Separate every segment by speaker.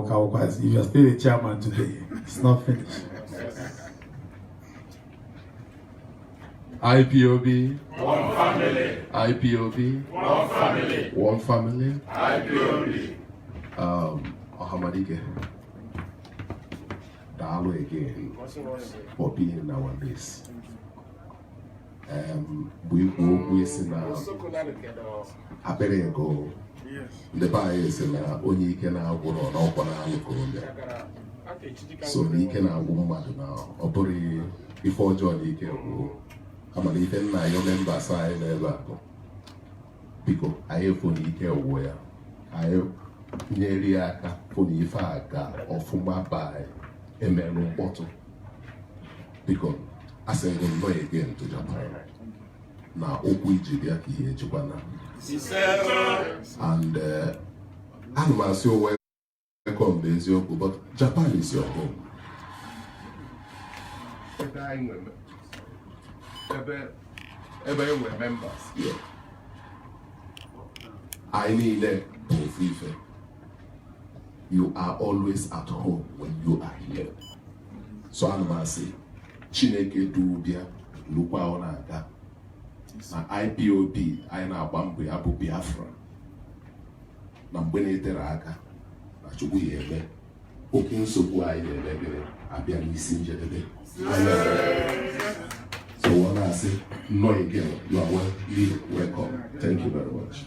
Speaker 1: If you're still the chairman today, it's not finished.
Speaker 2: IPOB.
Speaker 3: One family.
Speaker 2: IPOB.
Speaker 3: One family.
Speaker 2: One family.
Speaker 3: IPOB.
Speaker 2: Ohamadike. Dalo again for being in our midst. We see now. I better go. The buyer is in only can I go on open so he can have woman now. Opori before John he can go. I'm a little now your member side never because I have for the care where I have nearly a for the faga or for my buy a melon bottle because I said go again to Japan. Now Okuiji here Japan. And I'm still welcome Bezioku, but Japan is your home.
Speaker 3: We're members.
Speaker 2: Yeah. I need a Fife. You are always at home when you are here. So I'm going to say, Chineke Dubia, Lupa Onaga. Na IPOB anyị na-agba mbọ ya bụ Biafra na mgbe na-etere aka na Chukwu ya eme oke nsogbu anyị na-emegere abịa n'isi njedebe. So I want to say, no again, you are welcome. Thank you very much.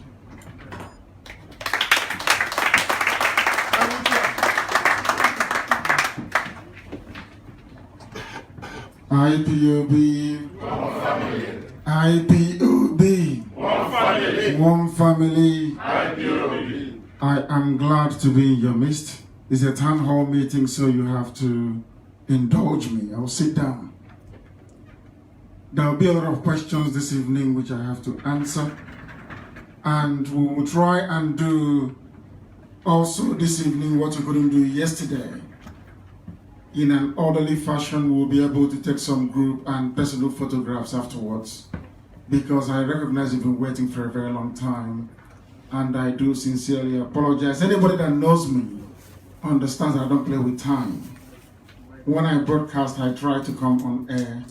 Speaker 1: IPOB.
Speaker 3: One family.
Speaker 1: IPOB.
Speaker 3: One family.
Speaker 1: One family.
Speaker 3: IPOB.
Speaker 1: I am glad to be in your midst. It's a town hall meeting, so you have to indulge me. I'll sit down. There will be a lot of questions this evening which I have to answer. And we will try and do also this evening what we couldn't do yesterday. In an orderly fashion, we'll be able to take some group and personal photographs afterwards, because I recognize you've been waiting for a very long time, and I do sincerely apologize. Anybody that knows me understands that I don't play with time. When I broadcast, I try to come on air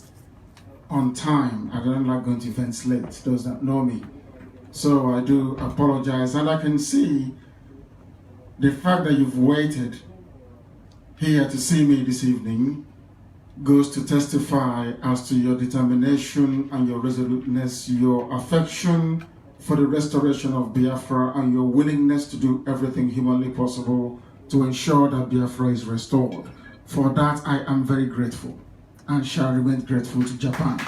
Speaker 1: on time. I don't like going to events late, those that know me. So I do apologize, and I can see the fact that you've waited here to see me this evening goes to testify as to your determination and your resoluteness, your affection for the restoration of Biafra, and your willingness to do everything humanly possible to ensure that Biafra is restored. For that, I am very grateful and shall remain grateful to Japan.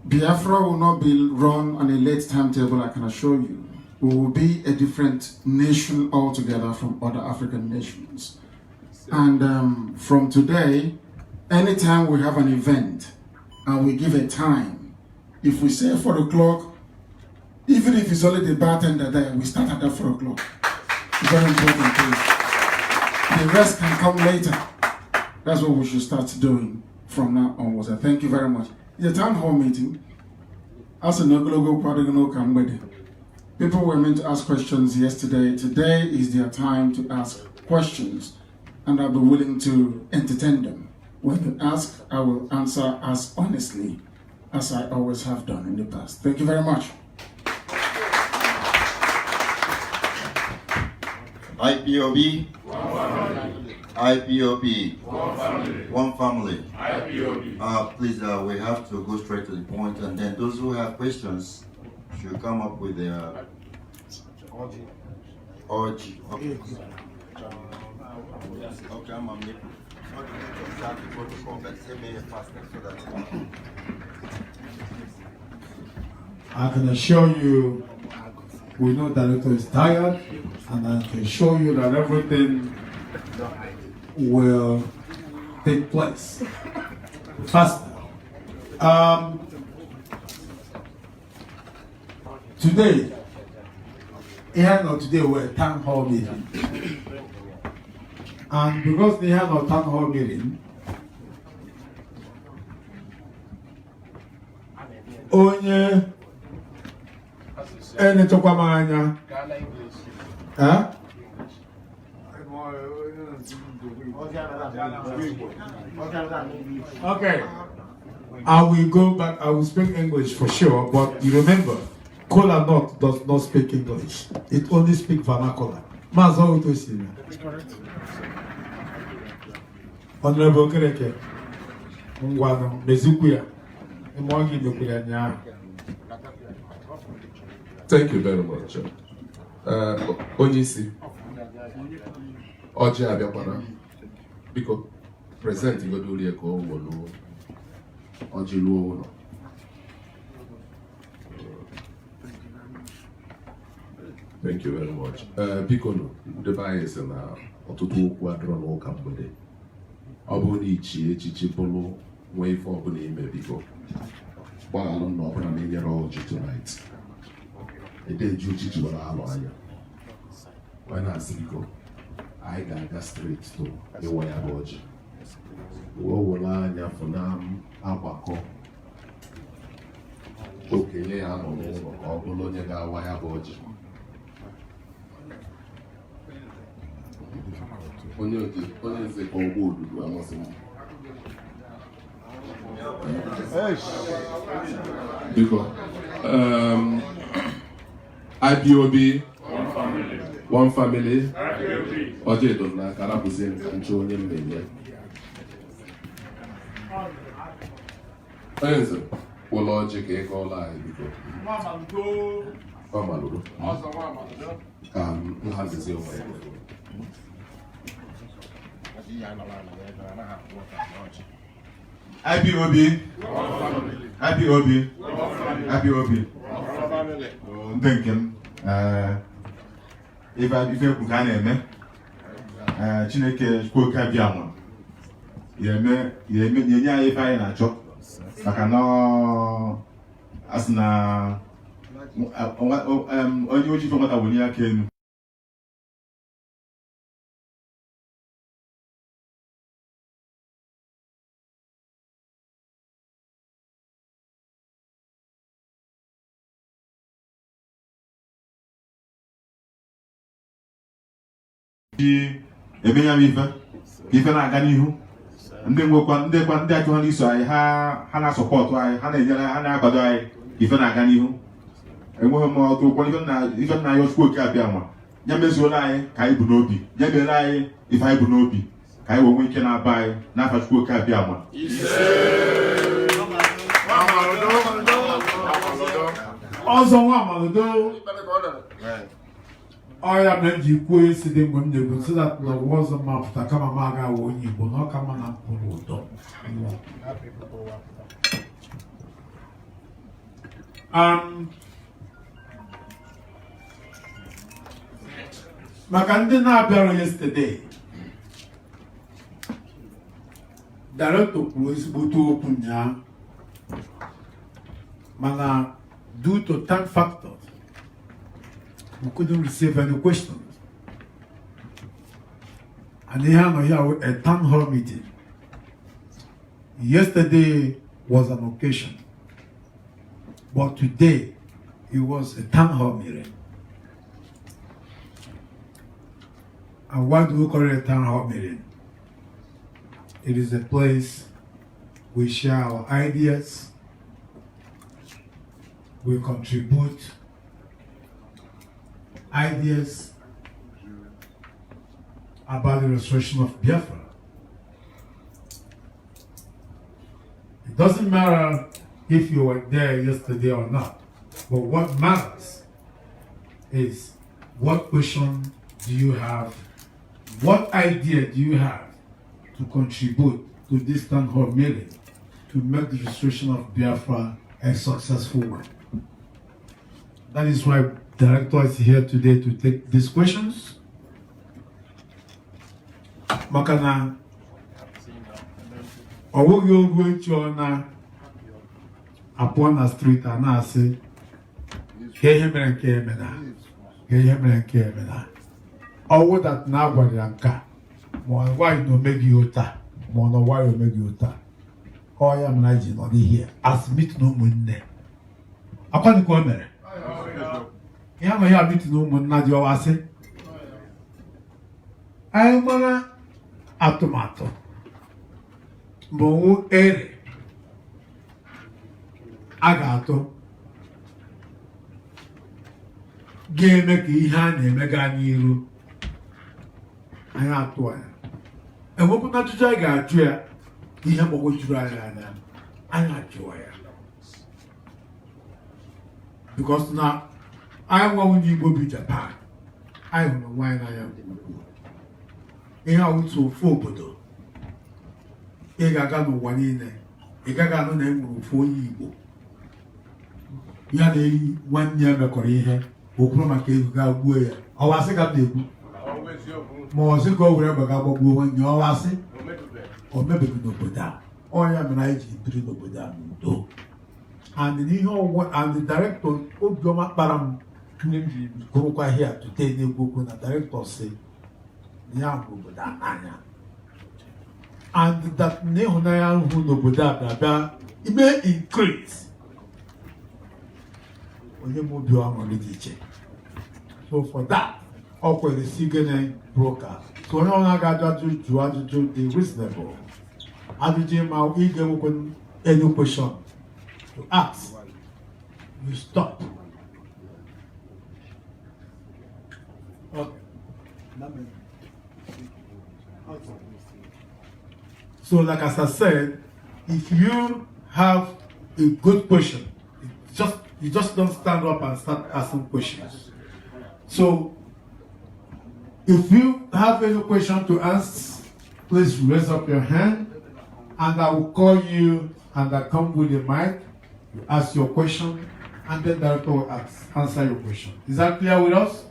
Speaker 1: Biafra will not be run on a late timetable, I can assure you. We will be a different nation altogether from other African nations. And from today, anytime we have an event and we give a time, if we say 4 o'clock, even if it's only the bartender there, we start at that 4 o'clock. Very important thing. The rest can come later. That's what we should start doing from now onwards. And thank you very much. It's a town hall meeting. As a people were meant to ask questions yesterday. Today is their time to ask questions, and I'll be willing to entertain them. When you ask, I will answer as honestly as I always have done in the past. Thank you very much.
Speaker 4: IPOB.
Speaker 3: One family.
Speaker 4: IPOB.
Speaker 3: One family.
Speaker 4: One family.
Speaker 3: IPOB.
Speaker 4: Please, we have to go straight to the point, and then those who have questions should come up with their urge. Okay. Okay, I'm making.
Speaker 1: I can assure you, we know director is tired, and I can assure you that everything will take place faster. Today, we're at town hall meeting. And because they have a town hall meeting, onye
Speaker 5: Any Tokamania? Huh? Okay. I will go back. I will speak English for sure, but you remember, Kola North does not speak English. It only speaks vernacular. Mazo Utosina. Honorable Kereke. Ngwano, Mezukuya. Mwangi Nukuya Nya.
Speaker 2: Thank you very much. Onyisi. Oji Abiakwana. Because present you do the call Oji Luo. Thank you very much. Because the bias and Otutu Quadron or Campbell. Obonichi, Chichipolo, way for the name before. But I don't know when I'm in tonight. A day duty to our lawyer. When I see go, I got straight to the way I watch. What will I have for them? Abako. Okay, I'm on or Bologna got why I watch. Only the old wood, I must because IPOB, one family, Oje does not represent control them. Enzo, well, logic, echo lie because Mama, has his own way.
Speaker 6: IPOB. Thinking. If I can, Chineke spoke a Biafra. You if I na chop. I cannot as na only from what I will hear came. Ife na-aga n'ihu ndị nwekwa ndị achụ ha n'iso anyị ha na-asọpọtụ anyị ha na-enyere ha na-akwado anyị ife na-aga n'ihu enweghị m ọtụ ụkwụ ife nna anyị Chukwu oke abịa nwa ya mezuola anyị ka anyị bụ n'obi ya mere anyị ife anyị bụ n'obi ka anyị wee ike na-aba anyị n'afa Chukwu oke abịa nwa
Speaker 5: ọzọ nwa amalodo Oya menji kwe si de mwemde go so that the was a map ta kama maga wonyi bo no kama na mpolo maka ndị na-abịara yesterday director kwuru ezigbote okwu nya mana due to time factors we couldn't receive any questions. And they had a town hall meeting. Yesterday was an occasion, but today it was a town hall meeting. And why do we call it a town hall meeting? It is a place we share our ideas, we contribute ideas about the restoration of Biafra. It doesn't matter if you were there yesterday or not, but what matters is what question do you have, what idea do you have to contribute to this town hall meeting to make the restoration of Biafra a successful one. That is why the director is here today to take these questions. Makana, owo yo go chona upon a street and I say, Kehemere Kemena. Owo that now what yanka. Why no make you ta? Mono why you make you ta? Oh, I am not here. As meet no money. Upon the corner. ya ma ya bitu ụmụnna dị ọwasị anyị mara atụmatụ bụ ere a ga-atụ ga-eme ka ihe a na-emega n'iru anyị atụ ya enwekwana ajụjụ anyị ga-ajụ ya ihe gbagwojuru anyị anya anyị ajụọ ya because na anyị nwa nwunye Igbo bi Japan anyị hụrụ nwaanyị n'anya ihe awụtụ ofu obodo ị ga-aga n'ụwa niile ị gaghị anụ na enwere ofu onye Igbo ya na-eyi nwanne ya mekọrọ ihe okwuru maka ego ga gbuo ya ọwasị ka m na-ekwu ma ọ sị ka o were gbaga gbagbuo nwanne ọwasị o mebeghị n'obodo a ọnya mere anyị ji biri n'obodo a n'udo and n'ihe ọgwụgwọ and the director Obioma kpara m nne m ji gụrụkwa ihe a tute na-ekwu okwu na director si ya bụ obodo a n'anya and that n'ịhụnanya ahụ n'obodo a bịa ime increase onye m obi ọṅụrị dị iche so for that ọ kwere si gịnị broker so onye ọna ga-ajụ jụọ ajụjụ dị reasonable ajụjụ ma ị ga-enwekwa any question to ask you stop. Okay. So like as I said, if you have a good question, you just don't stand up and start asking questions. So if you have any question to ask, please raise up your hand and I will call you and I come with the mic, you ask your question and then the director will answer your question. Is that clear with us?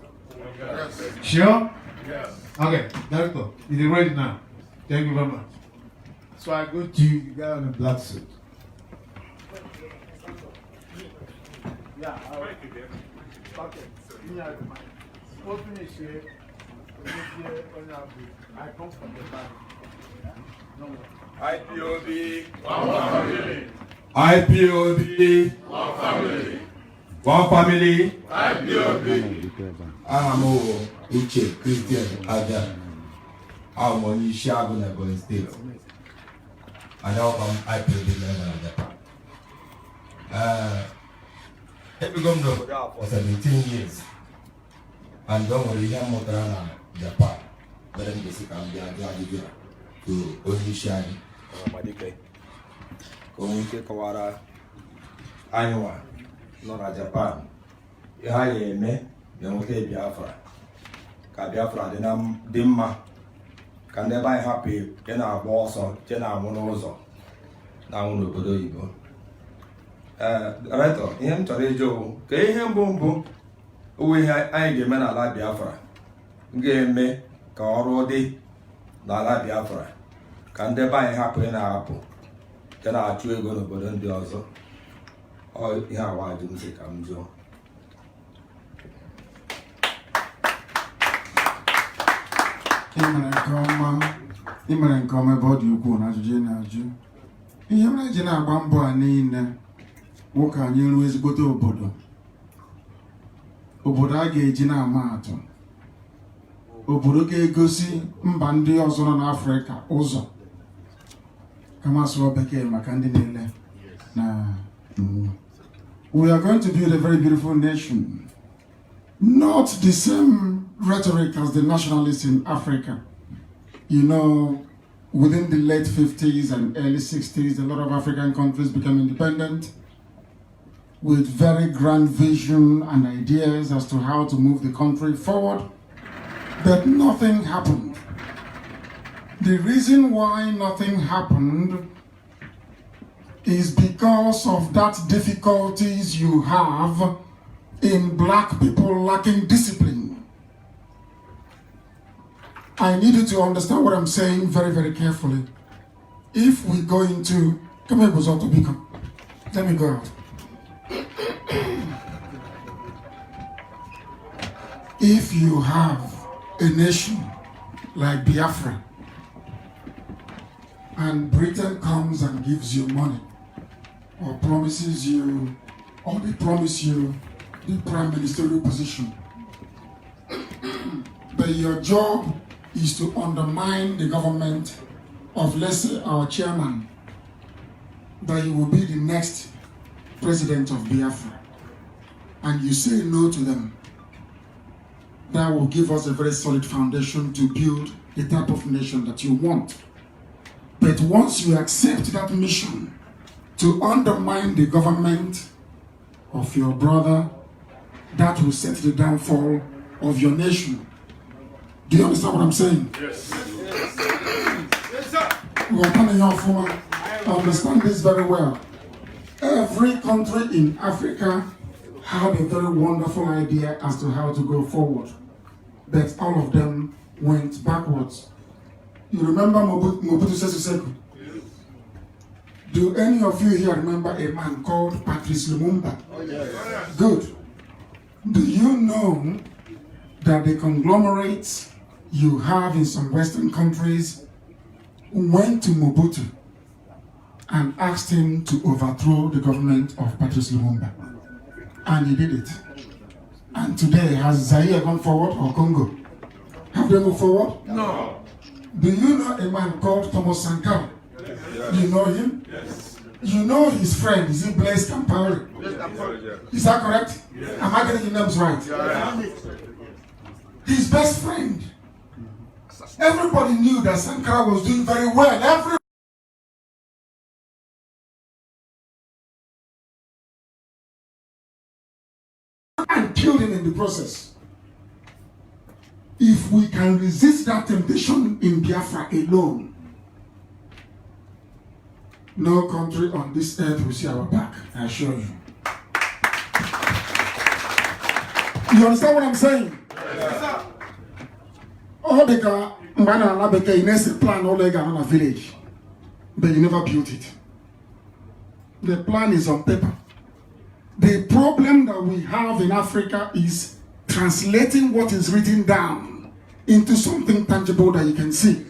Speaker 3: Yes.
Speaker 5: Sure?
Speaker 3: Yes.
Speaker 5: Okay, director, is it ready now? Thank you very much. So I go to you, the guy in the black suit. Yeah, okay. I come from the back.
Speaker 3: IPOB, one family.
Speaker 6: IPOB,
Speaker 3: One family.
Speaker 6: one family.
Speaker 3: IPOB.
Speaker 7: Aha m bụ Uche Christian Aja, ahụ m onye isi agụ na Ebonyi steeti. Adaọkwa m IPOB member na Japan. Ebigo m n'obodo a for 17 years and o nwere ihe m mụtara na Japan mere m gosi ka m bịa jụọ ajụjụ a to onye isi anyị Ọmadike ka o nwee ike kọwara anyị nwa nọ na Japan ihe anyị eme ga-enweta Biafra ka Biafra dị mma ka ndị ebe anyị hapụ ị na-agba ọsọ che na-anwụ n'ụzọ na-anwụ n'obodo oyibo. Director, ihe m chọrọ ịjụ ka ihe mbụ owe ihe anyị ga-eme n'ala Biafra ga-eme ka ọrụ dị n'ala Biafra ka ndị ebe anyị hapụ ị na-ahapụ che na-achụ ego n'obodo ndị ọzọ. Ihe awa ajụ m sị ka m jụọ.
Speaker 1: ị mere nke ọma ebe ọ dị ukwuu na ajụjụ ị na-ajụ. Ihe mere ji na-agba mbọ a niile nwoke anyị ruo ezigbote obodo a ga-eji na-ama atụ, obodo ga-egosi mba ndị ọzọ nọ n'Afrịka ụzọ kama sụọ bekee maka ndị niile na we are going to build a very beautiful nation, not the same rhetoric as the nationalists in Africa. You know, within the late 50s and early 60s, a lot of African countries became independent with very grand vision and ideas as to how to move the country forward, but nothing happened. The reason why nothing happened is because of that difficulties you have in black people lacking discipline. I need you to understand what I'm saying very, very carefully. If we go into, come here, Bozotobiko. Let me go out. If you have a nation like Biafra and Britain comes and gives you money or promises you, or they promise you the prime ministerial position. But your job is to undermine the government of, let's say, our chairman, that he will be the next president of Biafra. And you say no to them. That will give us a very solid foundation to build the type of nation that you want. But once you accept that mission to undermine the government of your brother, that will set the downfall of your nation. Do you understand what I'm saying?
Speaker 3: Yes. Yes, sir.
Speaker 1: We are coming here for understand this very well. Every country in Africa had a very wonderful idea as to how to go forward, but all of them went backwards. You remember Mobutu Sese Seko? Do any of you here remember a man called Patrice Lumumba?
Speaker 3: Oh, yes.
Speaker 1: Good. Do you know that the conglomerates you have in some Western countries went to Mobutu and asked him to overthrow the government of Patrice Lumumba? And he did it. And today, has Zaire gone forward or Congo? Have they moved forward?
Speaker 3: No.
Speaker 1: Do you know a man called Thomas Sankara? Do you know him?
Speaker 3: Yes.
Speaker 1: You know his friend, is he Blaise Compaoré? Is that correct?
Speaker 3: Yes.
Speaker 1: Am I getting the names right?
Speaker 3: Yeah.
Speaker 1: His best friend. Everybody knew that Sankara was doing very well. And killed him in the process. If we can resist that temptation in Biafra alone, no country on this earth will see our back, I assure you. You understand what I'm saying?
Speaker 3: Yes, sir.
Speaker 1: All the plan all the village, but you never built it. The plan is on paper. The problem that we have in Africa is translating what is written down into something tangible that you can see.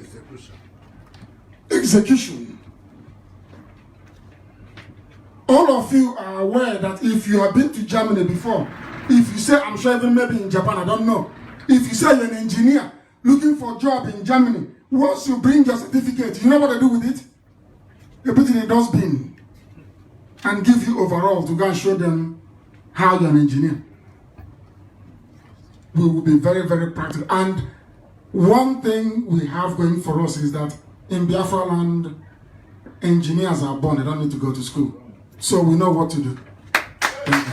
Speaker 1: Execution. All of you are aware that if you have been to Germany before, if you say, I'm sure even maybe in Japan, I don't know. If you say you're an engineer looking for a job in Germany, once you bring your certificate, you know what they do with it? They put it in a dustbin and give you overall to go and show them how you're an engineer. We will be very, very practical. And one thing we have going for us is that in Biafra land, engineers are born, they don't need to go to school. So we know what to do. Thank you.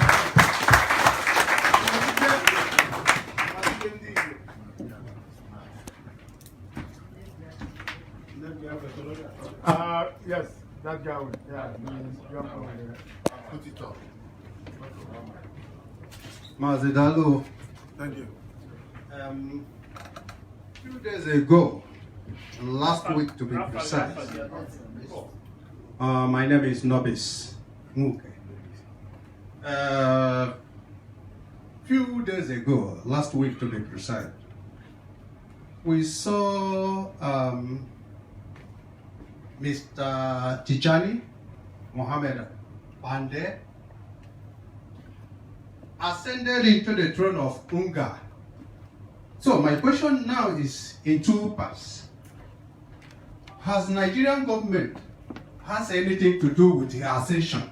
Speaker 8: Yes, that guy. Yeah, put it up.
Speaker 9: Mazidalo.
Speaker 8: Thank you.
Speaker 9: Few days ago, last week to be precise, my name is Nobis. Few days ago, last week to be precise, we saw Mr. Tijani Mohammed Pandey ascended into the throne of Unga. So my question now is in two parts. Has Nigerian government has anything to do with the ascension,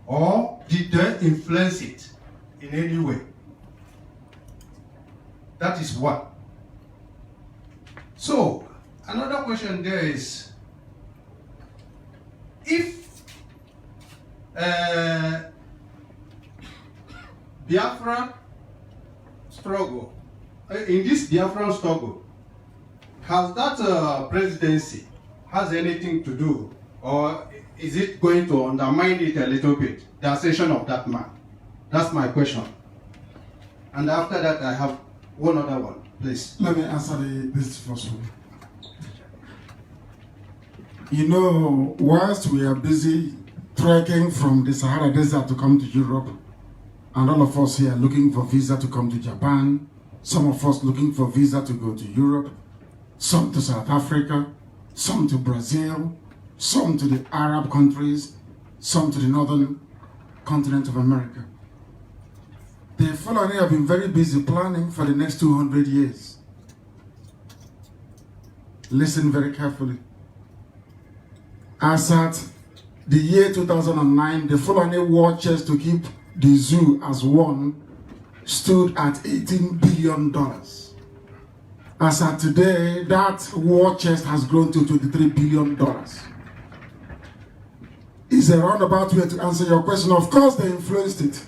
Speaker 9: or did they influence it in any way? That is one. So another question there is, if Biafra struggle, in this Biafran struggle, has that presidency has anything to do, or is it going to undermine it a little bit, the ascension of that man? That's my question. And after that, I have one other one, please.
Speaker 1: Let me answer this first one. You know, whilst we are busy trekking from the Sahara Desert to come to Europe, and all of us here looking for visa to come to Japan, some of us looking for visa to go to Europe, some to South Africa, some to Brazil, some to the Arab countries, some to the northern continent of America. The Fulani have been very busy planning for the next 200 years. Listen very carefully. As at the year 2009, the Fulani war chest to keep the zoo as one stood at $18 billion. As at today, that war chest has grown to $23 billion. Is a roundabout way to answer your question. Of course, they influenced it.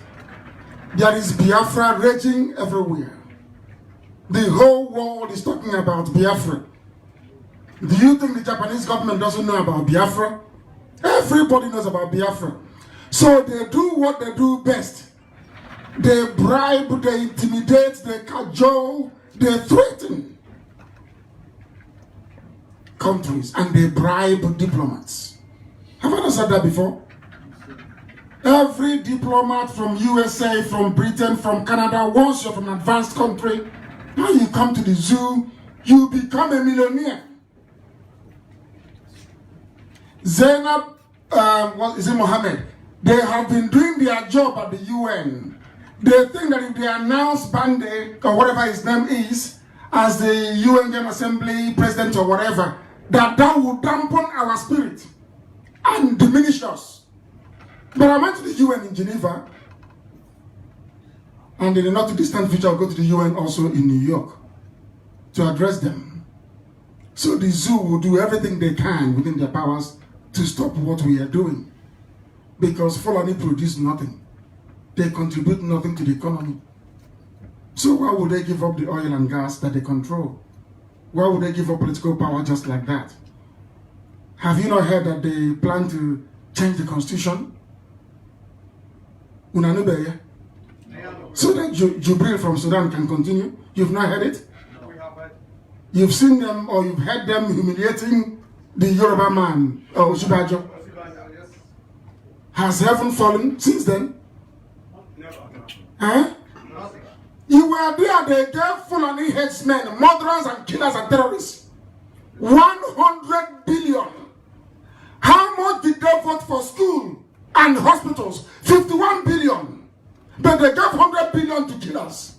Speaker 1: There is Biafra raging everywhere. The whole world is talking about Biafra. Do you think the Japanese government doesn't know about Biafra? Everybody knows about Biafra. So they do what they do best. They bribe, they intimidate, they cajole, they threaten countries, and they bribe diplomats. Have I not said that before? Every diplomat from USA, from Britain, from Canada, once you're from an advanced country, now you come to the zoo, you become a millionaire. Zainab, what is it, Mohammed? They have been doing their job at the UN. They think that if they announce Bande, or whatever his name is, as the UN General Assembly president or whatever, that will dampen our spirit and diminish us. But I went to the UN in Geneva, and in the not too distant future I'll go to the UN also in New York to address them. So the zoo will do everything they can within their powers to stop what we are doing. Because Fulani produce nothing. They contribute nothing to the economy. So why would they give up the oil and gas that they control? Why would they give up political power just like that? Have you not heard that they plan to change the constitution? Unanubeye. So that Jubril from Sudan can continue. You've not heard it?
Speaker 8: No, we have heard.
Speaker 1: You've seen them or you've heard them humiliating the Yoruba man, Oshibajo.
Speaker 8: Yes.
Speaker 1: Has heaven fallen since then?
Speaker 8: Never.
Speaker 1: Huh?
Speaker 8: Nothing.
Speaker 1: You were there, they gave Fulani headsmen, murderers and killers and terrorists 100 billion. How much did they vote for school and hospitals? 51 billion. But they gave 100 billion to killers.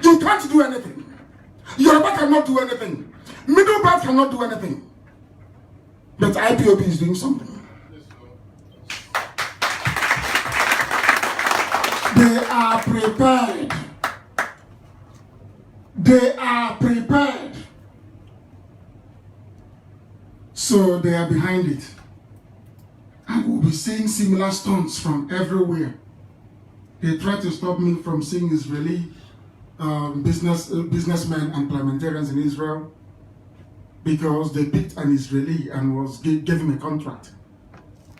Speaker 1: You can't do anything. Yoruba cannot do anything. Middle Belt cannot do anything. But IPOB is doing something. They are prepared. They are prepared. So they are behind it. And we'll be seeing similar stunts from everywhere. They try to stop me from seeing Israeli businessmen and parliamentarians in Israel because they picked an Israeli and gave him a contract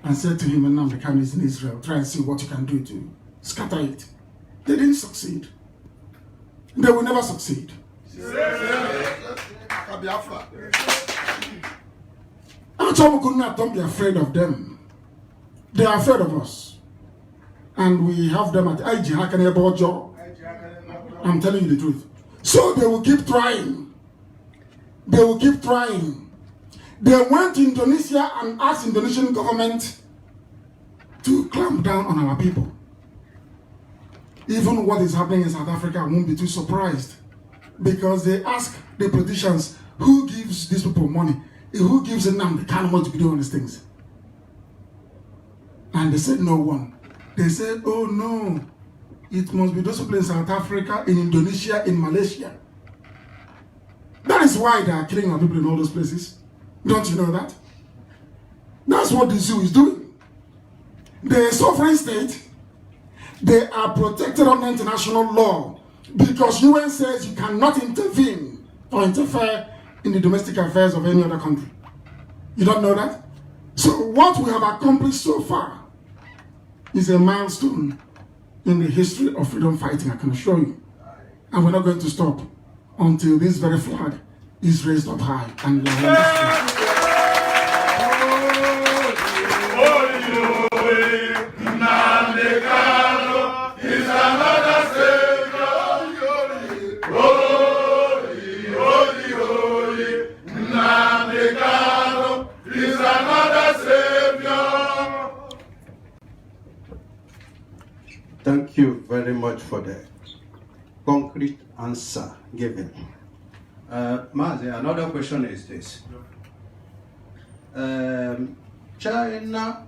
Speaker 1: and said to him, Nnamdi Kanu is in Israel, try and see what you can do to scatter it. They didn't succeed. They will never succeed. Don't be afraid of them. They are afraid of us. And we have them at IG. I'm telling you the truth. So they will keep trying. They will keep trying. They went to Indonesia and asked the Indonesian government to clamp down on our people. Even what is happening in South Africa, I won't be too surprised. Because they ask the politicians, who gives these people money? Who gives Nnamdi Kanu money to be doing these things? And they said no one. They said, oh no, it must be those people in South Africa, in Indonesia, in Malaysia. That is why they are killing our people in all those places. Don't you know that? That's what the zoo is doing. The sovereign state, they are protected under international law because UN says you cannot intervene or interfere in the domestic affairs of any other country. You don't know that? So what we have accomplished so far is a milestone in the history of freedom fighting, I can assure you. And we're not going to stop until this very flag is raised up high and we are
Speaker 9: Thank you very very much for the concrete answer given. Mazi, another question is this. China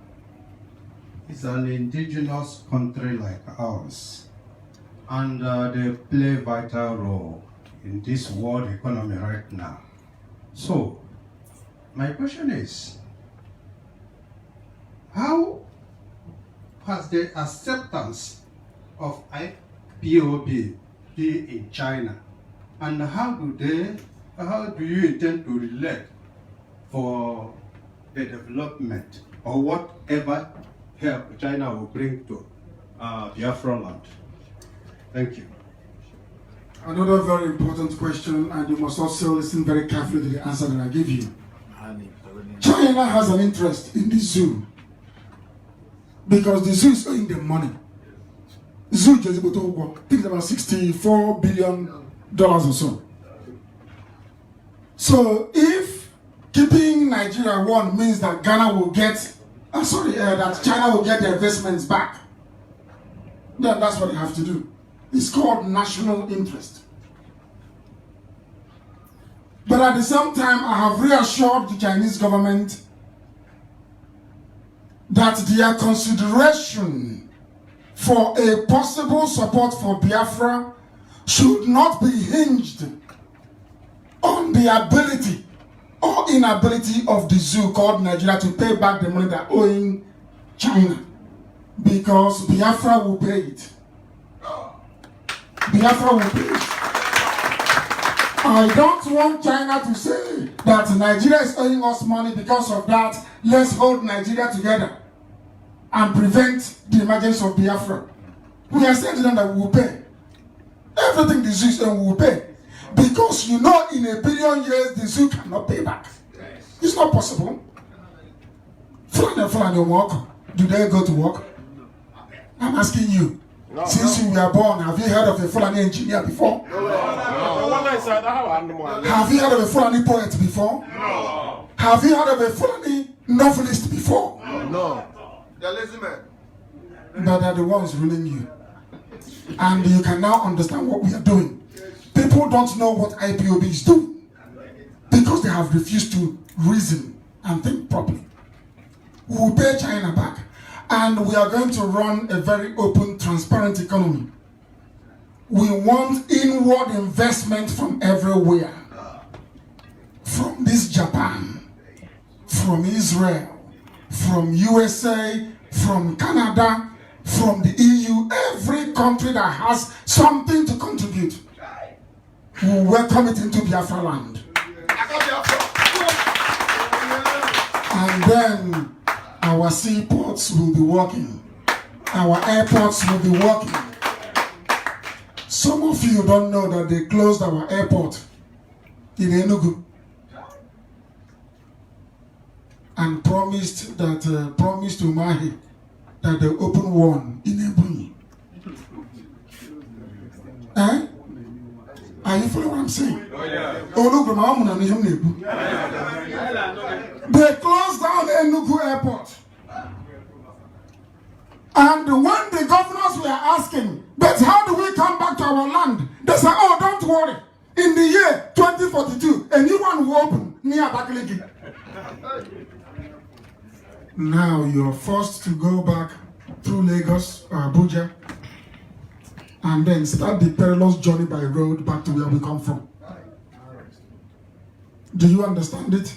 Speaker 9: is an indigenous country like ours, and they play a vital role in this world economy right now. So, my question is, how has the acceptance of IPOB been in China, and how do you intend to relate for the development or whatever help China will bring to Biafland? Thank you.
Speaker 1: Another very important question, and you must also listen very carefully to the answer that I give you. China has an interest in the zoo because the zoo is owing them money. Zoo is able to think about $64 billion or so. So if keeping Nigeria one means that Ghana will get, that China will get their investments back, then that's what they have to do. It's called national interest. But at the same time, I have reassured the Chinese government that their consideration for a possible support for Biafra should not be hinged on the ability or inability of the zoo called Nigeria to pay back the money they're owing China, because Biafra will pay it. Biafra will pay it. I don't want China to say that Nigeria is owing us money, because of that, let's hold Nigeria together and prevent the emergence of Biafra. We are saying to them that we will pay. Everything the zoo is saying we will pay. Because you know in a billion years the zoo cannot pay back. It's not possible. Fulani work. Do they go to work? I'm asking you. No, since you were born, have you heard of a Fulani engineer before? No. Have you heard of a Fulani poet before? No. Have you heard of a Fulani novelist before?
Speaker 3: No. They're lazy men.
Speaker 1: But they're the ones ruling you. And you can now understand what we are doing. People don't know what IPOB is doing because they have refused to reason and think properly. We will pay China back. And we are going to run a very open, transparent economy. We want inward investment from everywhere. From this Japan, from Israel, from USA, from Canada, from the EU, every country that has something to contribute. We welcome it into Biafra land. And then our seaports will be working. Our airports will be working. Some of you don't know that they closed our airport in Enugu and promised to Mahi that they open one in Ebonyi. Eh? Are you following what I'm saying? Oh, yeah. They closed down Enugu airport. And when the governors were asking, but how do we come back to our land? They said, oh, don't worry. In the year 2042, a new one will open near Abakaliki. Now you're forced to go back through Lagos or Abuja and then start the perilous journey by road back to where we come from. Do you understand it?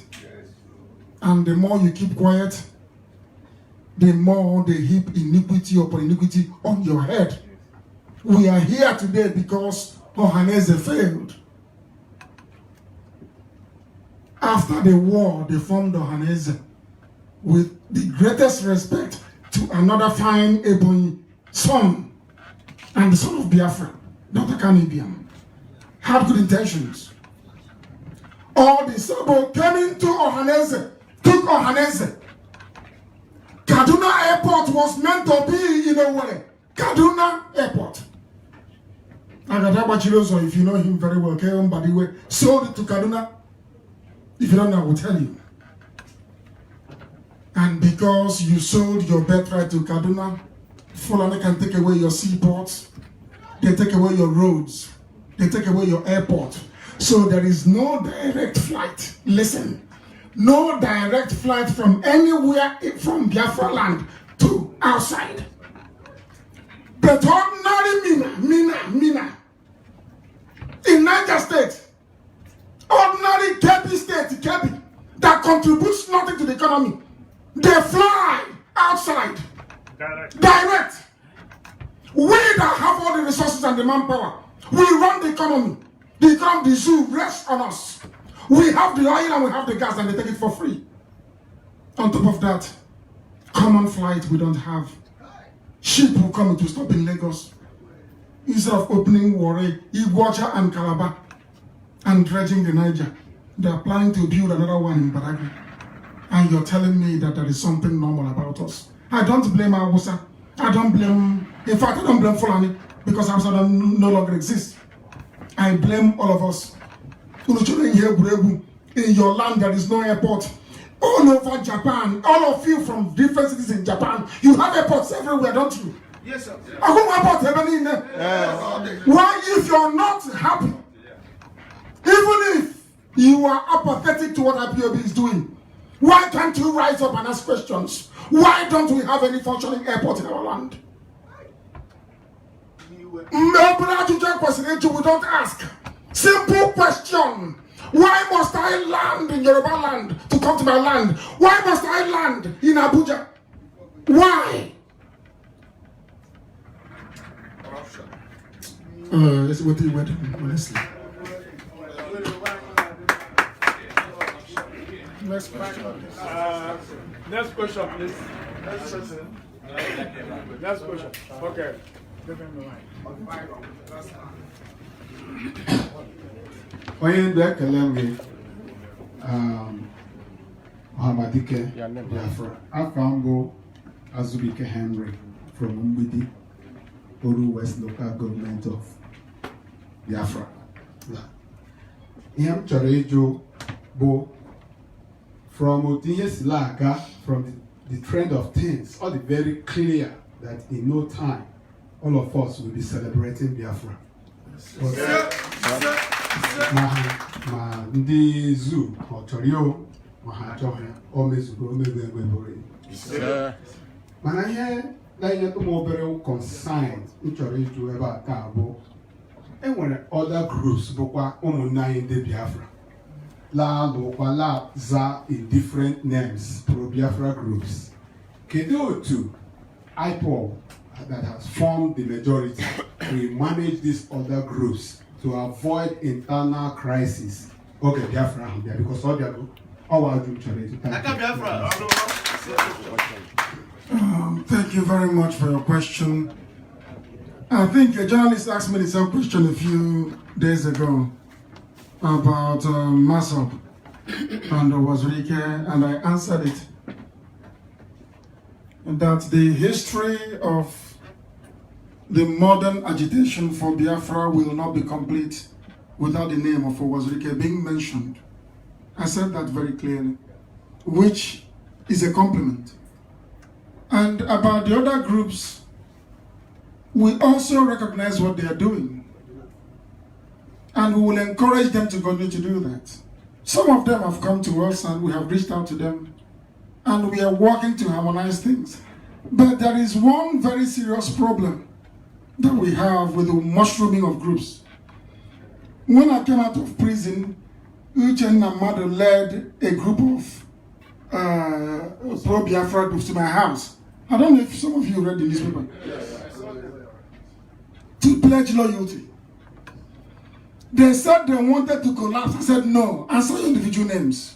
Speaker 1: And the more you keep quiet, the more they heap iniquity upon iniquity on your head. We are here today because Ohaneze failed. After the war, they formed Ohaneze with the greatest respect to another fine Ebonyi son and the son of Biafra, Dr. Kanu, had good intentions. All the Sabo came into Ohaneze, took Ohaneze. Kaduna Airport was meant to be in a way. Kaduna Airport. Agadaba Chiloso, if you know him very well, Badiwe, sold it to Kaduna. If you don't know, I will tell you. And because you sold your birthright to Kaduna, Fulani can take away your seaports, they take away your roads, they take away your airport. So there is no direct flight. Listen, no direct flight from anywhere from Biafra land to outside. But ordinary Mina, in Niger State, ordinary Kebbi State, Kebbi, that contributes nothing to the economy, they fly outside. Direct. We that have all the resources and the manpower, we run the economy. The zoo rests on us. We have the oil and we have the gas and they take it for free. On top of that, common flight we don't have. Ship will come to stop in Lagos. Instead of opening Warri, Iguacha and Calabar and dredging the Niger, they are planning to build another one in Badagry. And you're telling me that there is something normal about us. I don't blame Awusa. I don't blame Fulani because Hausa no longer exists. I blame all of us. In your land there is no airport. All over Japan, all of you from different cities in Japan, you have airports everywhere, don't you?
Speaker 3: Yes, sir.
Speaker 1: Why, if you're not happy, even if you are apathetic to what IPOB is doing, why can't you rise up and ask questions? Why don't we have any functioning airport in our land? We don't ask. Simple question. Why must I land in Yoruba land to come to my land? Why must I land in Abuja? Why? Let's wait till honestly. Next question.
Speaker 8: Next question, please. Next person. Next question. Okay.
Speaker 10: Onye ndu ekele m Muhammadike Biafra. Afọ mbụ Azubike Henry from Mgbidi, Oru West Local Government of Biafra. Ihe m chọrọ ịjụ bụ from Otinye Silaga, from the trend of things, all the very clear that in no time all of us will be celebrating Biafra. Ma ndị zoo ọ chọrọ yo ma ha achọghị o mezugo omego egwebore mana ihe na-enyetụ m obere consign m chọrọ ịjụ ebe a taa bụ enwere other groups bụkwa ụmụnne anyị ndị Biafra laalụkwa laza in different names pro Biafra groups. Kedu otu IPOB that has formed the majority will manage these other groups to avoid internal crisis? Okay, Biafra, because all
Speaker 1: thank you very much for your question. I think a journalist asked me the same question a few days ago about Masop and Wazirike, and I answered it. That the history of the modern agitation for Biafra will not be complete without the name of Wazirike being mentioned. I said that very clearly, which is a compliment. And about the other groups, we also recognize what they are doing. And we will encourage them to continue to do that. Some of them have come to us and we have reached out to them. And we are working to harmonize things. But there is one very serious problem that we have with the mushrooming of groups. When I came out of prison, Nnamdi led a group of pro-Biafra groups to my house. I don't know if some of you read the newspaper. Yes. To pledge loyalty. They said they wanted to collapse. I said no, answer individual names.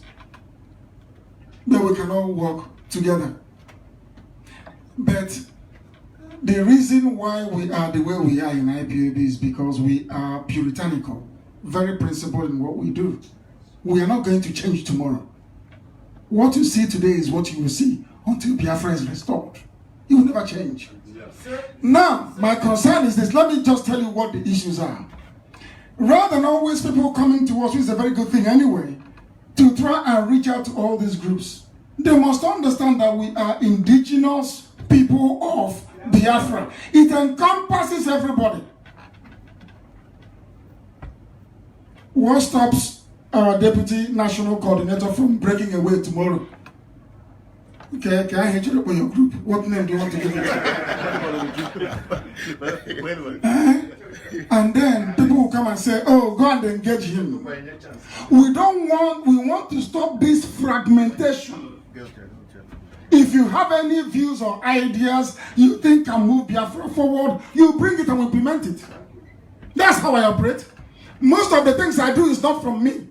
Speaker 1: Then we can all work together. But the reason why we are the way we are in IPOB is because we are puritanical, very principled in what we do. We are not going to change tomorrow. What you see today is what you will see until Biafra is restored. It will never change. Now, my concern is this. Let me just tell you what the issues are. Rather than always people coming to us, which is a very good thing anyway, to try and reach out to all these groups, they must understand that we are indigenous people of Biafra. It encompasses everybody. What stops our deputy national coordinator from breaking away tomorrow? Okay, can I hit you up on your group? What name do you want to give it? And then people will come and say, oh, go and engage him. We want to stop this fragmentation. If you have any views or ideas you think can move Biafra forward, you bring it and implement it. That's how I operate. Most of the things I do is not from me.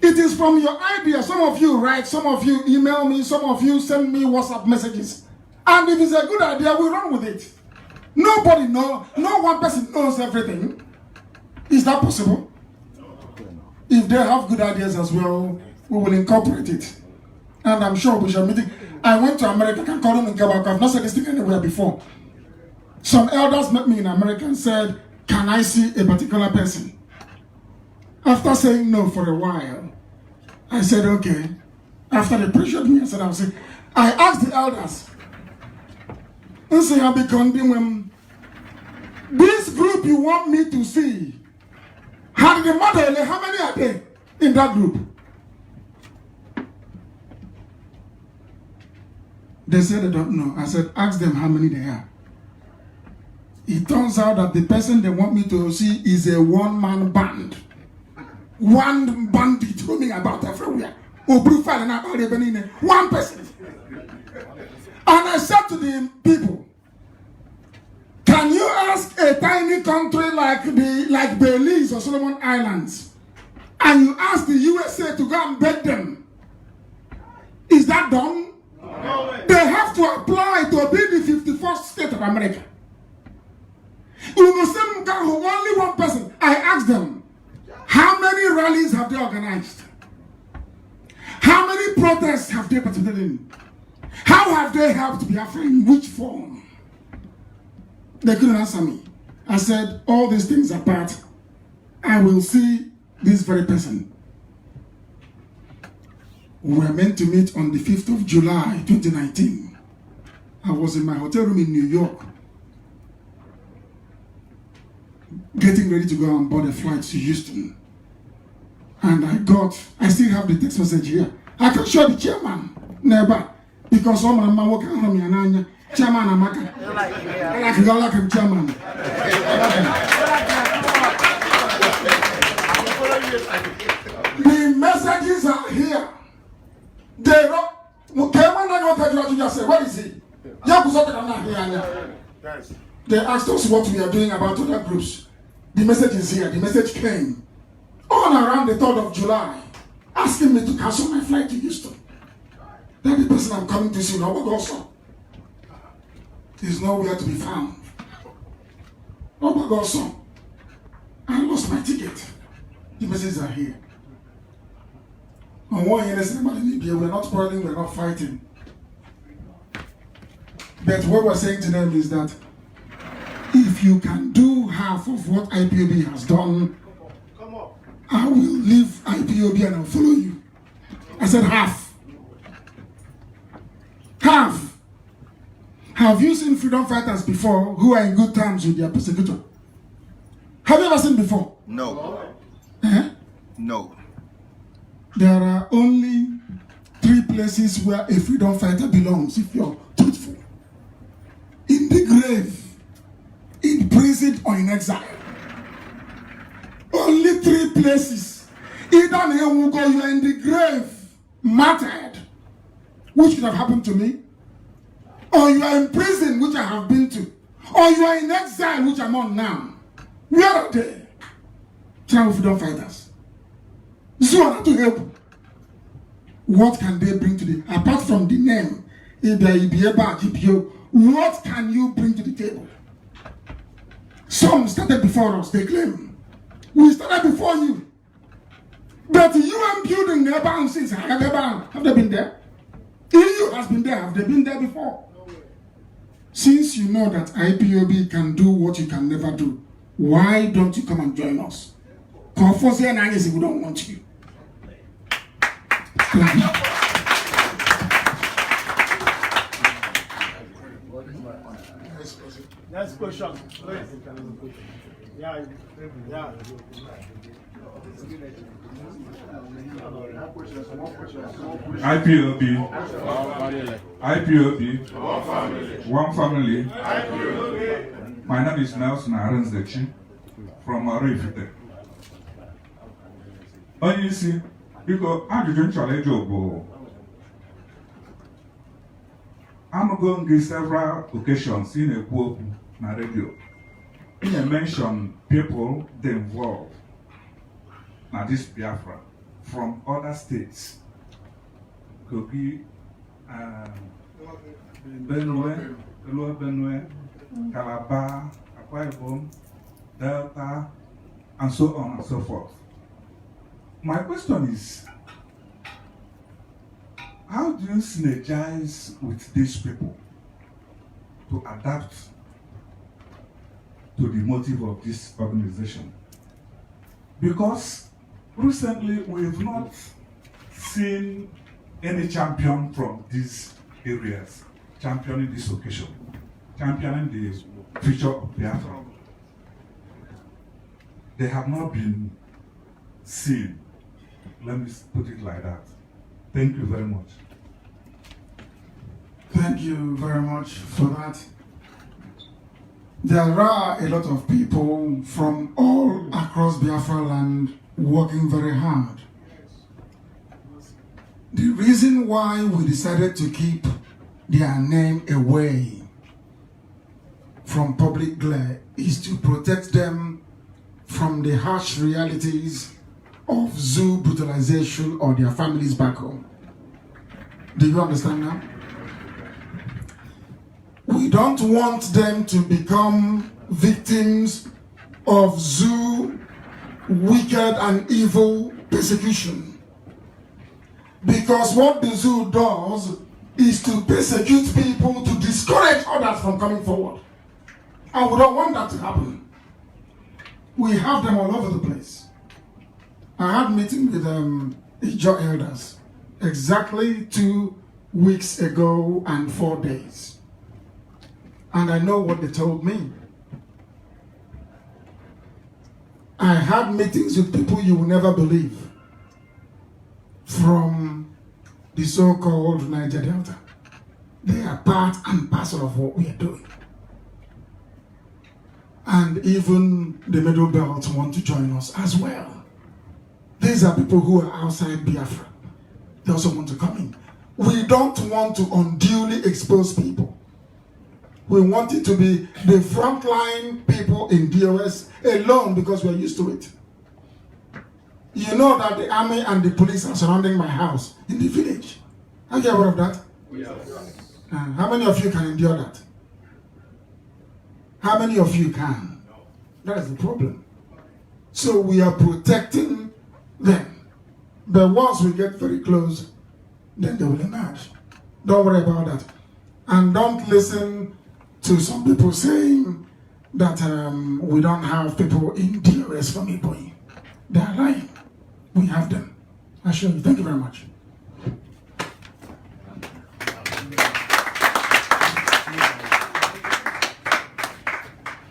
Speaker 1: It is from your idea. Some of you write, some of you email me, some of you send me WhatsApp messages. And if it's a good idea, we run with it. Nobody knows, no one person knows everything. Is that possible? If they have good ideas as well, we will incorporate it. And I'm sure we shall meet it. I went to America, I can call them in Kabak. I've not said this thing anywhere before. Some elders met me in America and said, can I see a particular person? After saying no for a while, I said, okay. After they pressured me, I said, I'll say. I asked the elders, this group you want me to see, how many are there in that group? They said they don't know. I said, ask them how many they are. It turns out that the person they want me to see is a one-man band. One bandit roaming about everywhere. One person. And I said to the people, can you ask a tiny country like Belize or Solomon Islands, and you ask the USA to go and beg them? Is that done? No. They have to apply to be the 51st state of America. Only one person. I asked them, how many rallies have they organized? How many protests have they participated in? How have they helped Biafra? In which form? They couldn't answer me. I said, all these things apart, I will see this very person. We were meant to meet on the 5th of July, 2019. I was in my hotel room in New York, getting ready to go and board a flight to Houston. And I still have the text message here. I can show the chairman, never, because some of them work on me and chairman Amaka. I like him, chairman. The messages are here. They wrote, where is he? They asked us what we are doing about other groups. The message is here. The message came on around the 3rd of July, asking me to cancel my flight to Houston. That the person I'm coming to see, also, is nowhere to be found. Also, I lost my ticket. The messages are here. On one hand, we're not quarreling, we're not fighting. But what we're saying to them is that if you can do half of what IPOB has done, I will leave IPOB and I'll follow you. I said half. Half. Have you seen freedom fighters before who are in good terms with their persecutor? Have you ever seen before?
Speaker 3: No. No.
Speaker 1: There are only 3 places where a freedom fighter belongs, if you're truthful. In the grave, in prison, or in exile. Only 3 places. Either you are in the grave, martyred, which could have happened to me, or you are in prison, which I have been to, or you are in exile, which I'm on now. Where are they? Channel freedom fighters. So to help. What can they bring to the, apart from the name, what can you bring to the table? Some started before us, they claim. We started before you. But the UN building never since have they been there? EU has been there, have they been there before? Since you know that IPOB can do what you can never do, why don't you come and join us? Because we don't want you.
Speaker 8: Next question, please. Yeah.
Speaker 11: IPOB, one family. My name is Nelson Arenzechi from Arifite. Onye isi, biko ajụjụ nchọrọ ịjụ bụ anụgo gị several occasions ị na-ekwu okwu na redio. Ị na-mention people they involved na this Biafra from other states. Kogi, Benue, Calabar, Akwa Ibom, Delta, and so on and so forth. My question is, how do you synergize with these people to adapt to the motive of this organization? Because recently we've not seen any champion from these areas championing this occasion, championing the future of Biafra. They have not been seen. Let me put it like that. Thank you very much.
Speaker 1: Thank you very much for that. There are a lot of people from all across Biafra land working very hard. The reason why we decided to keep their name away from public glare is to protect them from the harsh realities of zoo brutalization or their families back home. Do you understand now? We don't want them to become victims of zoo wicked and evil persecution. Because what the zoo does is to persecute people, to discourage others from coming forward. And we don't want that to happen. We have them all over the place. I had a meeting with Ijo elders exactly 2 weeks ago and 4 days. And I know what they told me. I had meetings with people you will never believe from the so-called Niger Delta. They are part and parcel of what we are doing. And even the Middle Belt want to join us as well. These are people who are outside Biafra. They also want to come in. We don't want to unduly expose people. We want it to be the frontline people in DOS alone because we're used to it. You know that the army and the police are surrounding my house in the village. Are you aware of that? Yes. How many of you can endure that? How many of you can? That is the problem. So we are protecting them. But once we get very close, then they will emerge. Don't worry about that. And don't listen to some people saying that we don't have people in DOS from Ipob. They are lying. We have them. I assure you. Thank you very much.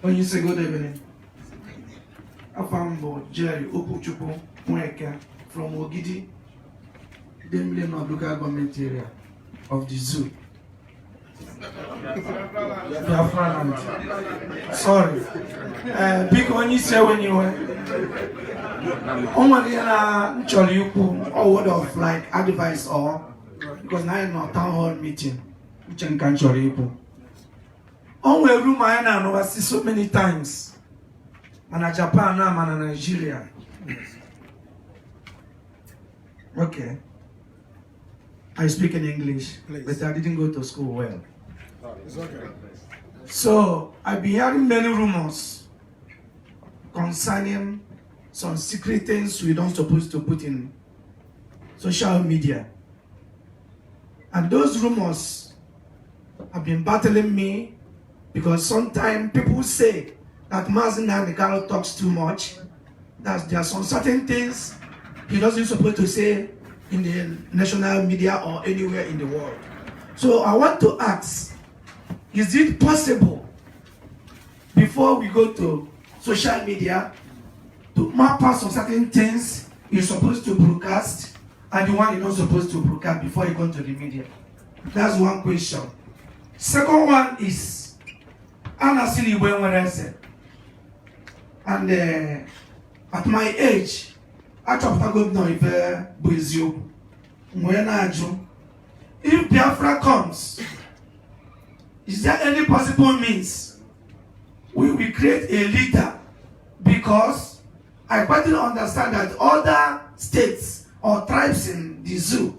Speaker 12: When you say good evening, Afambo Jerry Opuchupu Mweka from Ogidi, the million of local government area of the zoo. Biafland. Sorry. Because when you say when you were or word of like advice or because now I'm not town hall meeting, which I can't show you. On a room I know see so many times. Man a Japan now, man a Nigeria. Okay. I speak in English, but I didn't go to school well.
Speaker 8: It's okay.
Speaker 12: So I've been hearing many rumors concerning some secret things we don't supposed to put in social media. And those rumors have been battling me because sometimes people say that Mazi Nnamdi Kanu talks too much, that there are some certain things he doesn't supposed to say in the national media or anywhere in the world. So I want to ask, is it possible before we go to social media to map out some certain things you're supposed to broadcast and the one you're not supposed to broadcast before you go to the media. That's one question. Second one is, honestly, when I said, and at my age, I thought I would know if you, if Biafra comes, is there any possible means we will create a leader? Because I better understand that other states or tribes in the zoo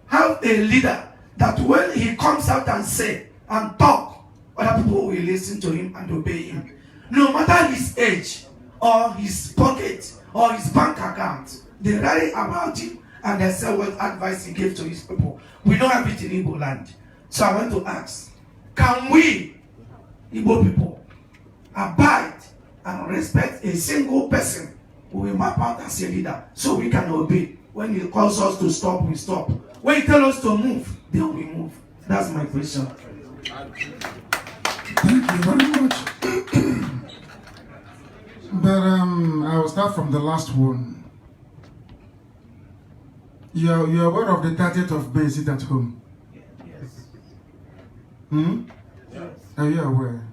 Speaker 12: have a leader that when he comes out and say and talk, other people will listen to him and obey him. No matter his age or his pocket or his bank account, they write about him and they say what advice he gave to his people. We don't have it in Igbo land. So I want to ask, can we, Igbo people, abide and respect a single person who will map out as a leader so we can obey? When he calls us to stop, we stop. When he tells us to move, then we move. That's my question.
Speaker 1: Thank you very much. But I will start from the last one. You're aware of the 30th of May sit at home?
Speaker 12: Yes.
Speaker 1: Yes. Are you aware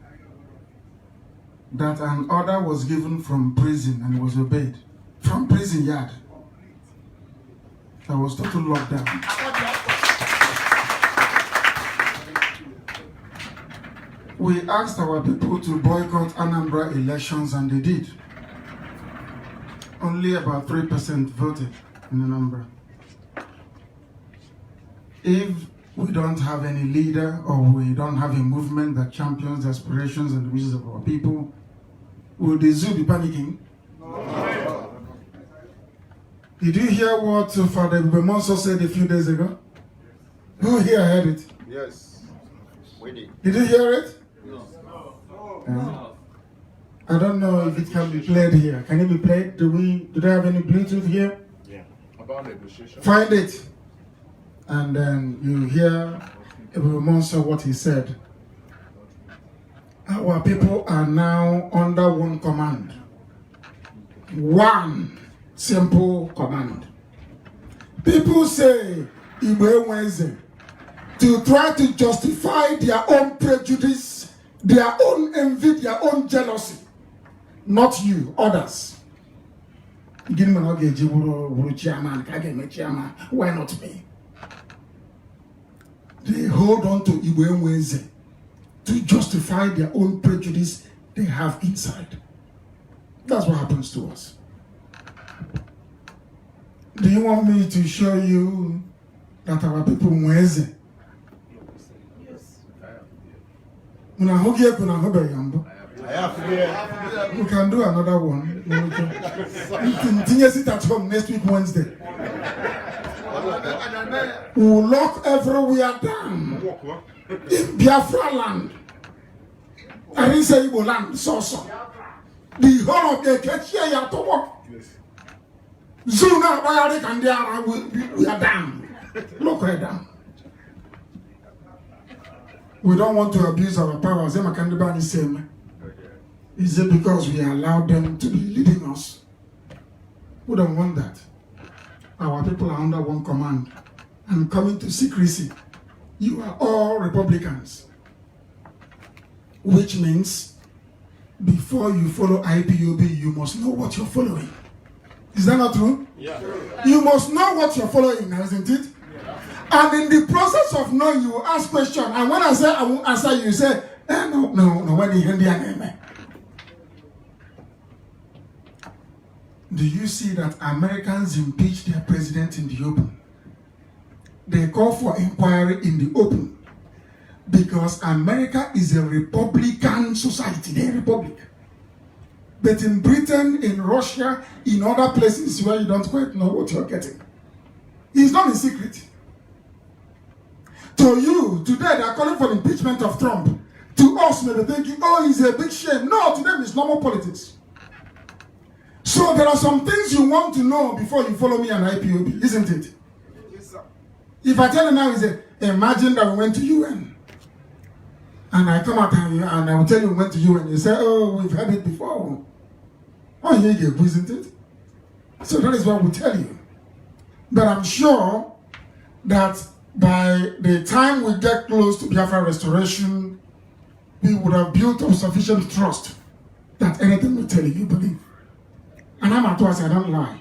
Speaker 1: that an order was given from prison and was obeyed? From prison yard. There was total lockdown. We asked our people to boycott Anambra elections and they did. Only about 3% voted in Anambra. If we don't have any leader or we don't have a movement that champions the aspirations and the wishes of our people, will the zoo be panicking? No. Did you hear what Father Bemonso said a few days ago? Who here heard it?
Speaker 3: Yes. We did.
Speaker 1: Did you hear it?
Speaker 3: No.
Speaker 1: I don't know if it can be played here. Can it be played? Do they have any Bluetooth here?
Speaker 3: Yeah. About negotiation.
Speaker 1: Find it. And then you hear Monso what he said. Our people are now under one command. One simple command. People say Igbo Wednesday to try to justify their own prejudice, their own envy, their own jealousy. Not you, others. Why not me? They hold on to Igbo Wednesday to justify their own prejudice they have inside. That's what happens to us. Do you want me to show you that our people Wednesday? We can do another one. Continue sit at home next week Wednesday. We will lock everywhere down in Biafra land. I didn't say Igbo land, so. The whole of the Kechia Yatowo. Zuna Bayarik and we are down. Look right down. We don't want to abuse our powers. Is it because we allow them to be leading us? We don't want that. Our people are under one command and coming to secrecy. You are all Republicans. Which means before you follow IPOB, you must know what you're following. Is that not true?
Speaker 3: Yeah.
Speaker 1: You must know what you're following now, isn't it? And in the process of knowing, you will ask questions. And when I say I won't answer you, say, no, when you hear the name. Do you see that Americans impeach their president in the open? They call for inquiry in the open. Because America is a Republican society, they're a republic. But in Britain, in Russia, in other places where you don't quite know what you're getting, it's not in secret. To you, today they are calling for impeachment of Trump. To us, maybe thinking, oh, it's a big shame. No, to them it's normal politics. So there are some things you want to know before you follow me on IPOB, isn't it?
Speaker 3: Yes, sir.
Speaker 1: If I tell you now, imagine that we went to UN. and I come out and I will tell you when to you, and you say, oh, we've had it before. Oh, yeah, isn't it? So that is what we tell you. But I'm sure that by the time we get close to Biafra restoration, we would have built up sufficient trust that anything we tell you believe. And I'm at once, I don't lie.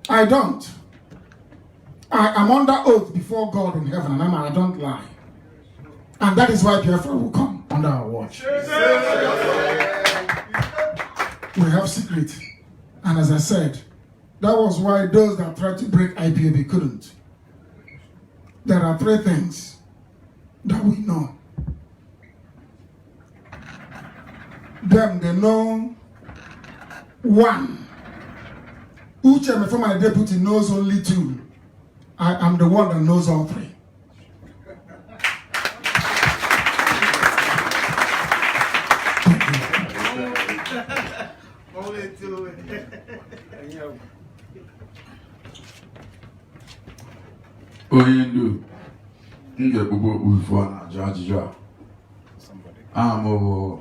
Speaker 1: I don't. I am under oath before God in heaven, and I don't lie. And that is why Biafra will come under our watch. We have secret. And as I said, that was why those that tried to break IPOB couldn't. There are three things that we know. Them, they know one. Uche, my former deputy, knows only two. I am the one that knows all three.
Speaker 8: Only two.
Speaker 13: Onye ndu m ga-ekpugbu ufo na-ajụ ajụjụ a. Aha m bụ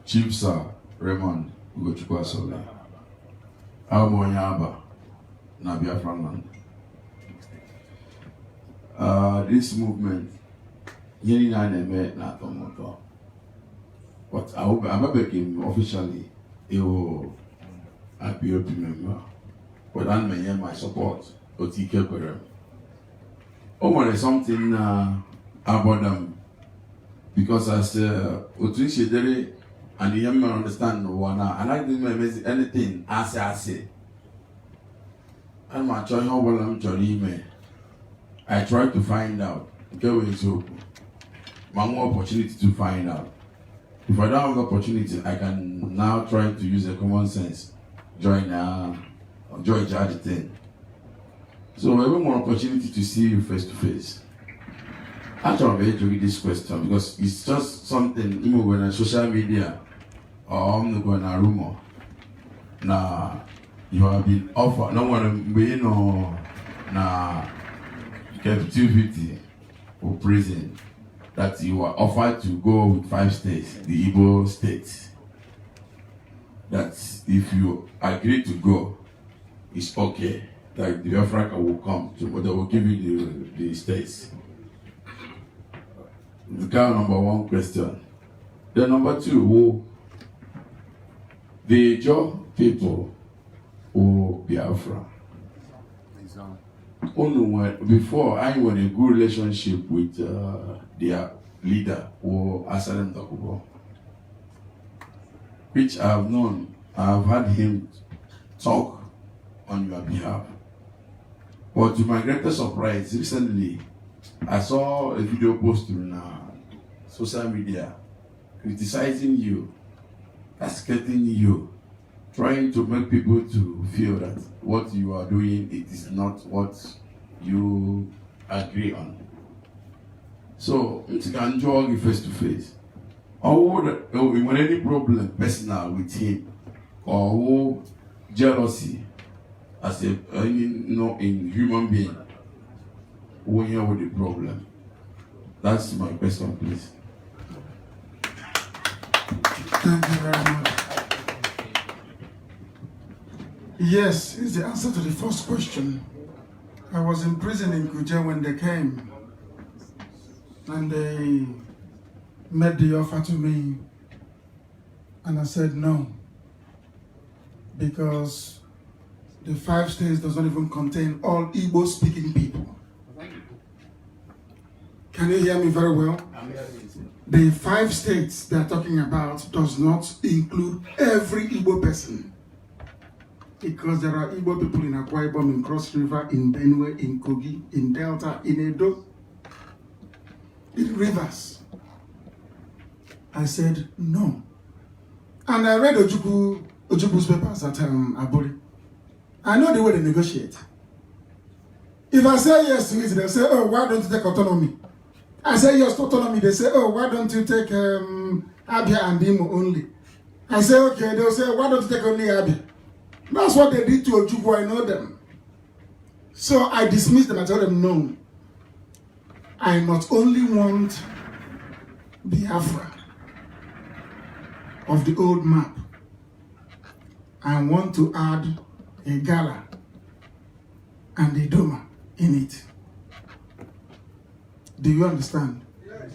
Speaker 13: Chief Sir Raymond Ugochukwu Asole. Abụ m onye Aba na Biafland. This movement, ihe niile a na-eme na-atọ m ụtọ. But ababeghị m officially ịwụ IPOB member. But ana m enye my support otu ike kwere m. O nwere something about them because as otu isi dere and ihe m understand n'ụwa na anaghị m emezi anything asị. Ana m achọ ihe ọbụla m chọrọ ime. I try to find out. Nke bụ eziokwu. Ma nwee opportunity to find out. If I don't have the opportunity, I can now try to use a common sense. Join judge thing. So I have more opportunity to see you face to face. Actually, to read this question because it's just something even when on social media or I'm not going to rumor. Now you have been offered. No one be na captivity or prison that you are offered to go with 5 states, the Igbo states. That if you agree to go, it's okay. Like the Biafra will come, so they will give you the states. The kind of number one question. The number two, the Jaw people who Biafra. Before I was in a good relationship with their leader, or Asalem Takubo, which I have known. I have had him talk on your behalf. But to my greatest surprise, recently, I saw a video posted on social media criticizing you, cascading you, trying to make people to feel that what you are doing, it is not what you agree on. So, it can join you face to face. Or when any problem personal with him, or jealousy, as a in human being, who here with the problem? That's my question, please.
Speaker 1: Thank you very much. Yes, is the answer to the first question. I was in prison in Kuje when they came, and they made the offer to me, and I said no, because the 5 states does not even contain all Igbo-speaking people. Can you hear me very well? The 5 states they are talking about does not include every Igbo person. Because there are Igbo people in Akwa Ibom, in Cross River, in Benue, in Kogi, in Delta, in Edo, in Rivers. I said no. And I read Ojubu's papers at Aburi. I know the way they negotiate. If I say yes to it, they say, oh, why don't you take autonomy? I say yes to autonomy. They say, oh, why don't you take Abia and Imo only? I say, okay. They'll say, why don't you take only Abia? That's what they did to Ojukwu. I know them. So I dismissed them. I told them, no. I not only want Biafra of the old map. I want to add a gala and a doma in it. Do you understand? Yes.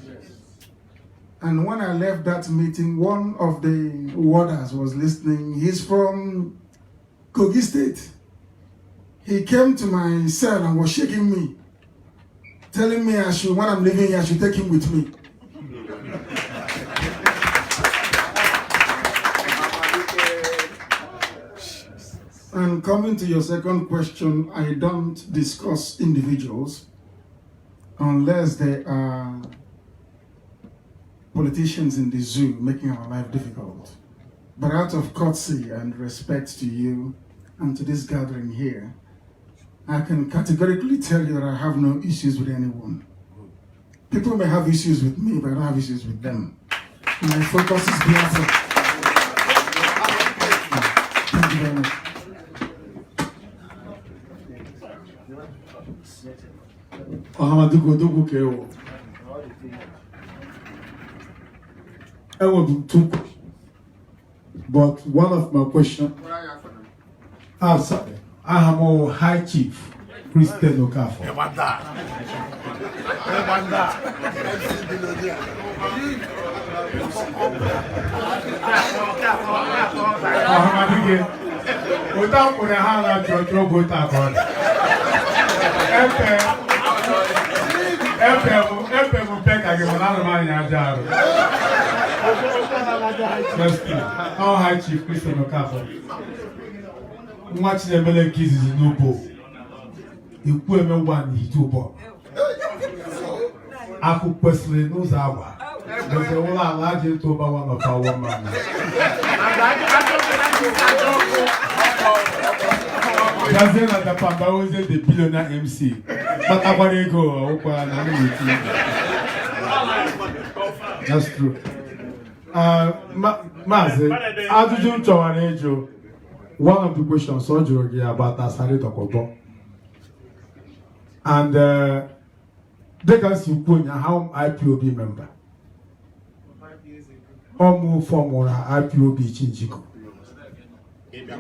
Speaker 1: And when I left that meeting, one of the warders was listening. He's from Kogi State. He came to my cell and was shaking me, telling me when I'm leaving here, I should take him with me. And coming to your second question, I don't discuss individuals unless they are politicians in the zoo making our life difficult. But out of courtesy and respect to you and to this gathering here, I can categorically tell you that I have no issues with anyone. People may have issues with me, but I don't have issues with them. My focus is Biafra. Thank you very much.
Speaker 5: I want two questions, but one of my questions. Sorry, I am a High Chief Christian Okafo. High Chief Christian Okafo. Much the Mele Kids is no bo. You put me one hitubo. I could personally know Zawa. But the whole large to one of our woman. Doesn't at the Pamba was the billionaire MC. But I want to go. That's true. Mazi, Adujun Chawanejo, one of the questions so about Asari Tokobo. And they can see how IPOB member. Or move from IPOB Chinchiko. It's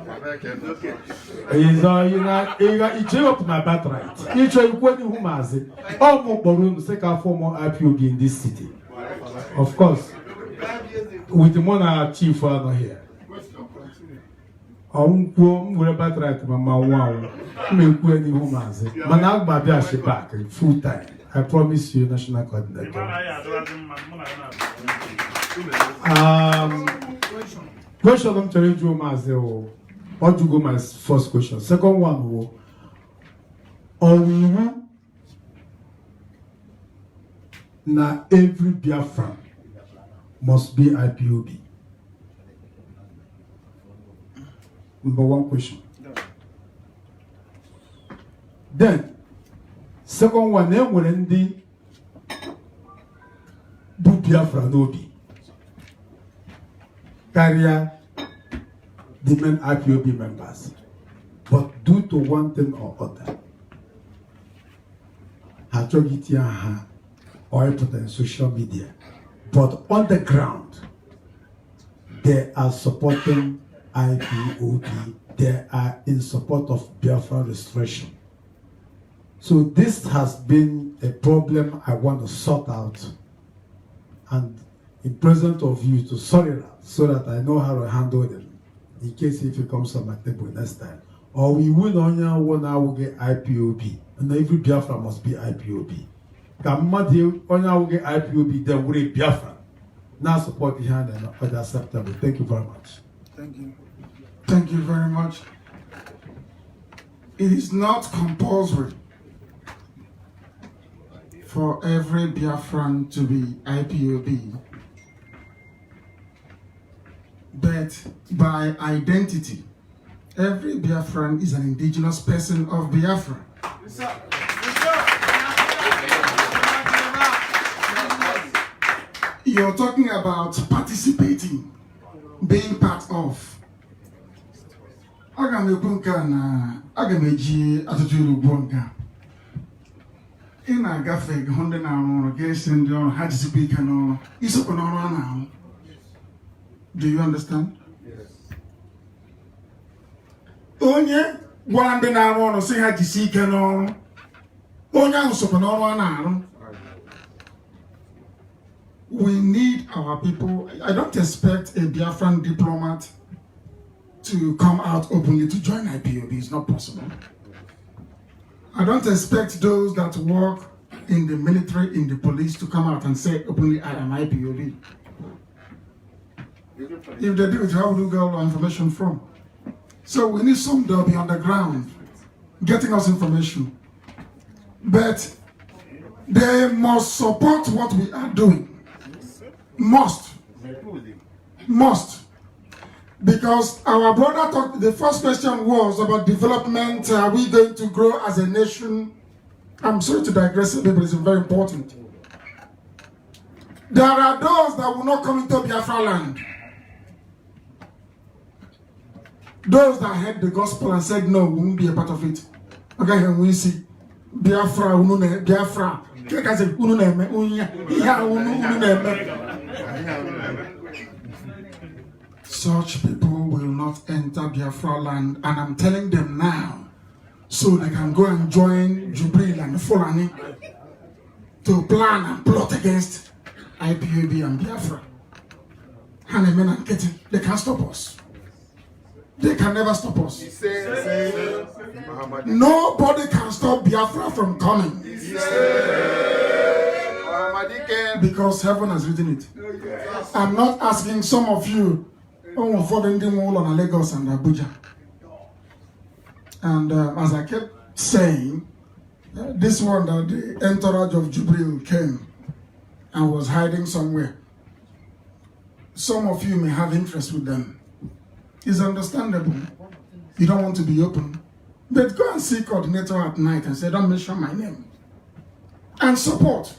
Speaker 5: up my birthright. Each one who has it. All more balloons, second former IPOB in this city. Of course. With the monarch chief father here. I'm right, Mamma. Wow, make any humans. Manal Babiashi back full time. I promise you, national coordinator. Question I'm telling you, Mazeo. What to go my first question? Second one, now every Biafran must be IPOB. Number one question. Then, second one, when the Biafra no be carrier the main IPOB members, but due to one thing or other, or put in social media, but on the ground, they are supporting IPOB. They are in support of Biafra restoration. So this has been a problem I want to sort out, and in presence of you to sort it out so that I know how to handle them in case if it comes on my table next time. Or we will only will get IPOB, and every Biafra must be IPOB. Kamadi only get IPOB, then we Biafra. Now support the hand and other acceptable. Thank you very much.
Speaker 1: Thank you. Thank you very much. It is not compulsory for every Biafran to be IPOB, but by identity, every Biafran is an indigenous person of Biafra. Yes, sir. You're talking about participating, being part of. in a gafe, Honda now, guess and your had to speak and all. It's open on now. Do you understand?
Speaker 3: Yes.
Speaker 1: Onye gwande na arụ ọrụ sị ha jisi ike n'ọrụ. Onye ahụ sokwa n'ọrụ a na-arụ. We need our people. I don't expect a Biafran diplomat to come out openly to join IPOB. It's not possible. I don't expect those that work in the military, in the police, to come out and say openly, I am IPOB. If they do it, how do we get our information from? So we need some that will be on the ground, getting us information. But they must support what we are doing. Must. Because our brother talked, the first question was about development. Are we going to grow as a nation? I'm sorry to digress a bit, but it's very important. There are those that will not come into Biafra land. Those that heard the gospel and said, no, we won't be a part of it. Okay, and we see Biafra, Biafra. Such people will not enter Biafra land, and I'm telling them now, so they can go and join Jubril and Fulani to plan and plot against IPOB and Biafra. They can't stop us. They can never stop us. Nobody can stop Biafra from coming. Because heaven has written it. I'm not asking some of you for the wall on Lagos and Abuja. And as I kept saying, this one that the entourage of Jubril came and was hiding somewhere. Some of you may have interest with them. It's understandable. You don't want to be open. But go and see coordinator at night and say, don't mention my name. And support.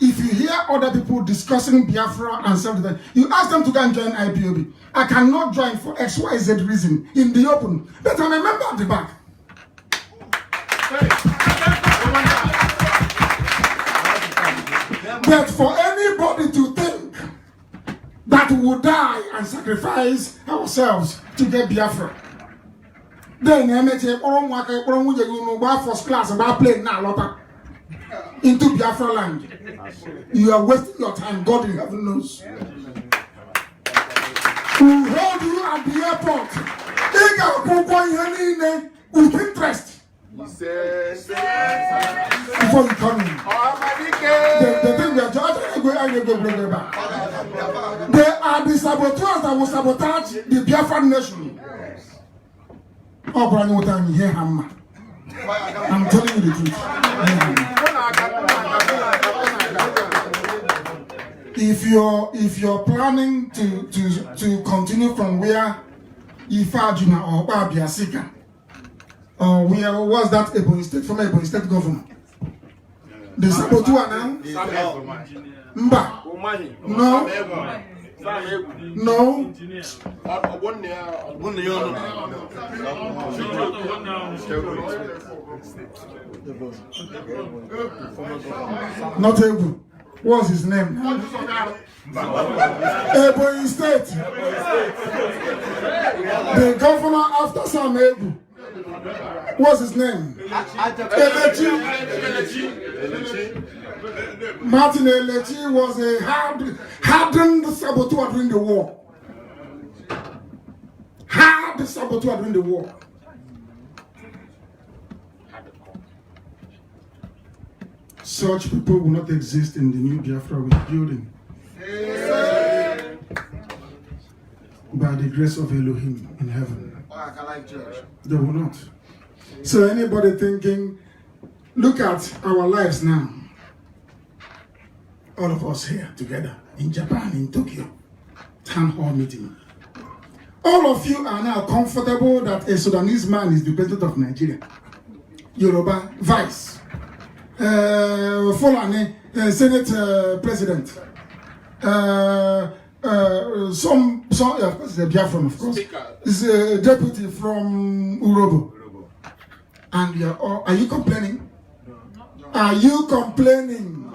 Speaker 1: If you hear other people discussing Biafra and something, you ask them to go and join IPOB. I cannot join for XYZ reason in the open. But I'm a member at the back. But for anybody to think that we will die and sacrifice ourselves to get Biafra, then first class and plane now into Biafra land. You are wasting your time. God in heaven knows. We hold you at the airport. With interest. Before you come in. The thing we are judging, they are the saboteurs that will sabotage the Biafran nation. Oh, brand new time, you hear him. I'm telling you the truth. If you're planning to continue from where Ifajuna or Babiasika, or where was that Ebony State, from Ebony State governor? The saboteur now? Mba. No. No. Not able. What's his name? Ebony State. The governor after Sam Ebu. What's his name? Elechi. Martin Elechi was a hardened saboteur during the war. Hard saboteur during the war. Such people will not exist in the new Biafra we're building. By the grace of Elohim in heaven. They will not. So anybody thinking, look at our lives now. All of us here together in Japan, in Tokyo, town hall meeting. All of you are now comfortable that a Sudanese man is the president of Nigeria. Yoruba, vice. Fulani, Senate president. Some of course, the Biafran, of course, is a deputy from Urobo. And are you complaining? Are you complaining?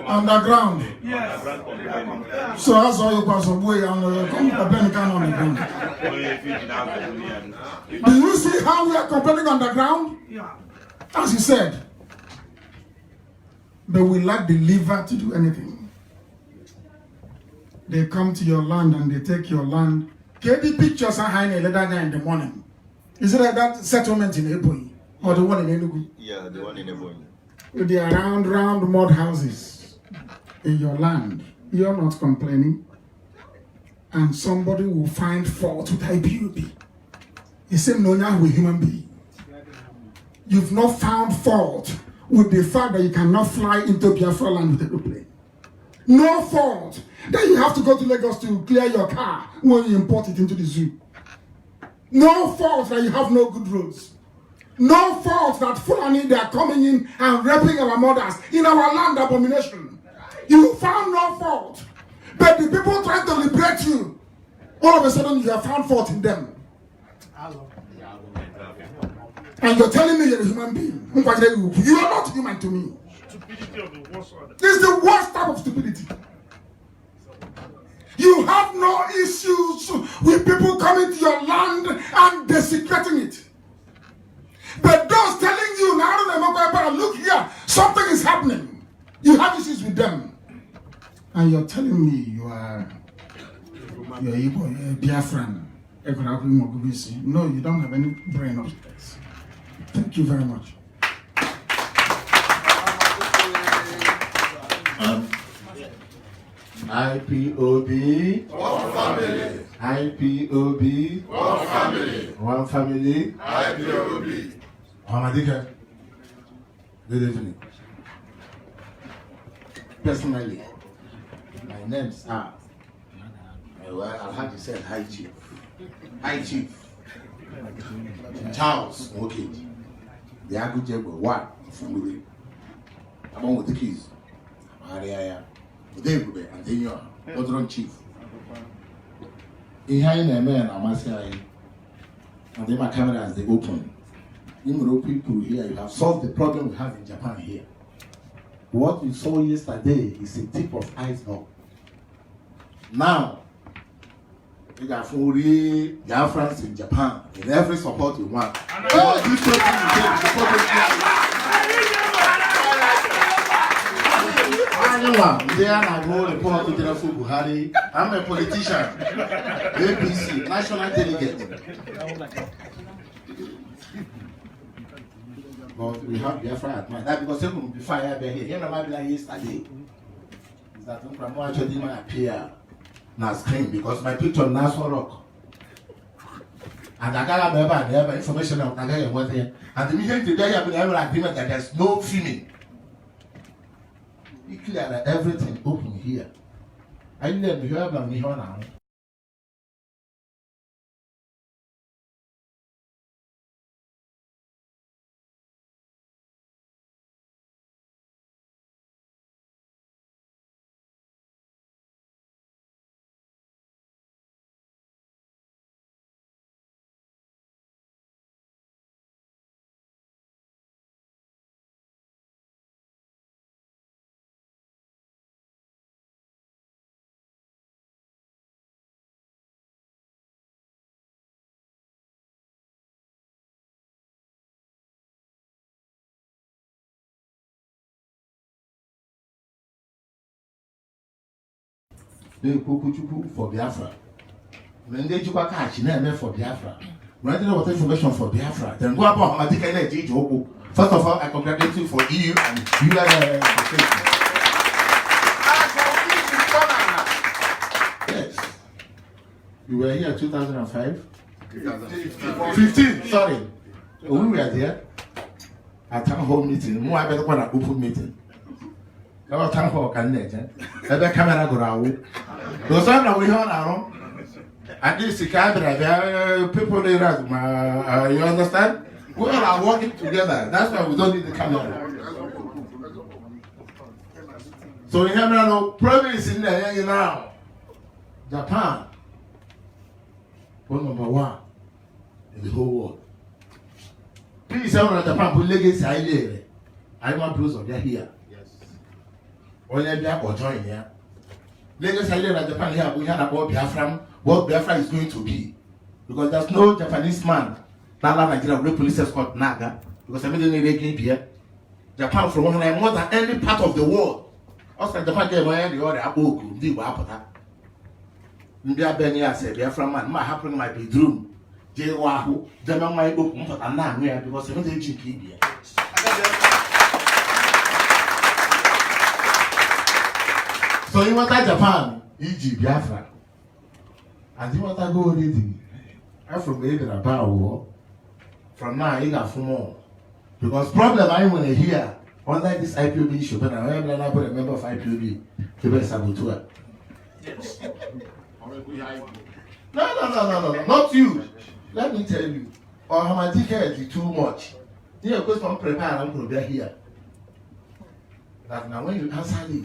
Speaker 1: Underground.
Speaker 14: Yes.
Speaker 1: So that's all you pass away and complaining on the ground. Do you see how we are complaining underground?
Speaker 14: Yeah.
Speaker 1: As you said, but we lack the liver to do anything. They come to your land and they take your land. Get the pictures of high in the morning. Is it like that settlement in Ebony or the one in Enugu?
Speaker 3: Yeah, the one in Ebony.
Speaker 1: With the round mud houses in your land. You're not complaining. And somebody will find fault with IPOB. He said, no, now we're human beings. You've not found fault with the fact that you cannot fly into Biafra land with a aeroplane. No fault. Then you have to go to Lagos to clear your car when you import it into the zoo. No fault that you have no good roads. No fault that Fulani, they are coming in and raping our mothers in our land, abomination. You found no fault. But the people trying to liberate you, all of a sudden you have found fault in them. And you're telling me you're a human being. You are not human to me.
Speaker 14: Stupidity of the worst order.
Speaker 1: This is the worst type of stupidity. You have no issues with people coming to your land and desecrating it. But those telling you, now look here, something is happening. You have issues with them. And you're telling me you're Igbo, you're a Biafran. No, you don't have any brain upstairs. Thank you very much.
Speaker 13: IPOB,
Speaker 3: One family.
Speaker 13: IPOB,
Speaker 3: One family.
Speaker 13: one family.
Speaker 3: IPOB.
Speaker 13: Hamadika, good evening. Personally, my names are, I'll have to say High Chief. High Chief Charles Mokage, the Agujego one family. I'm on with the keys. Maria, David, and then you're Odron Chief. In high name, I'm asking, and then my cameras they open. You people here, you have solved the problem we have in Japan here. What we saw yesterday is a tip of iceberg. Now, we got 40 Biafrans in Japan in every support you want. Oh, this person is there I go report to General Buhari. I'm a politician, APC, national delegate. But we have Biafra at mind. That because some will be fire here. You know, like yesterday. Is that I'm actually my appear na screen because my picture na so rock. And I got never information of Nagaya was here. And the mission today have been able agreement that there's no filming. We clear everything open here. I didn't hear about me now. They for Biafra. When they do catch, never for Biafra. When they know what information for Biafra, then go about Madika energy. First of all, I congratulate you for EU and you are the Yes. You were here in 2005? 15, sorry. When we were there, at town hall meeting, more I better want an open meeting. Our town hall can let the camera go out. Those are now we are now. At least the camera, people they run. You understand? We all are working together. That's why we don't need the camera. So we have no province in there now. Japan. was number one in the whole world. Please, I want Japan put legacy idea. I want those of you here. Yes. When you are join here. Legacy idea that Japan here, we had about Biafra, what Biafra is going to be. Because there's no Japanese man, Nala Nigeria, real police escort Naga, because I made any reggae here. Japan from one more than any part of the world. Also, Japan came where the other Aboku, the Wapata. Mbia Benia said, Biafra man, my happen in my bedroom. J. Wahoo, the man my book, and now, because I'm going to keep here. So you want that Japan, e.g. Biafra. And you want to go reading. I'm from the about war. From now, you got more. Because problem I want to hear under this IPOB issue, but I am not a member of IPOB to be saboteur. Yes. No, not you. Let me tell you. Or how my ticket is too much. You know, because I'm prepared, I'm going to be here. That now when you answer it,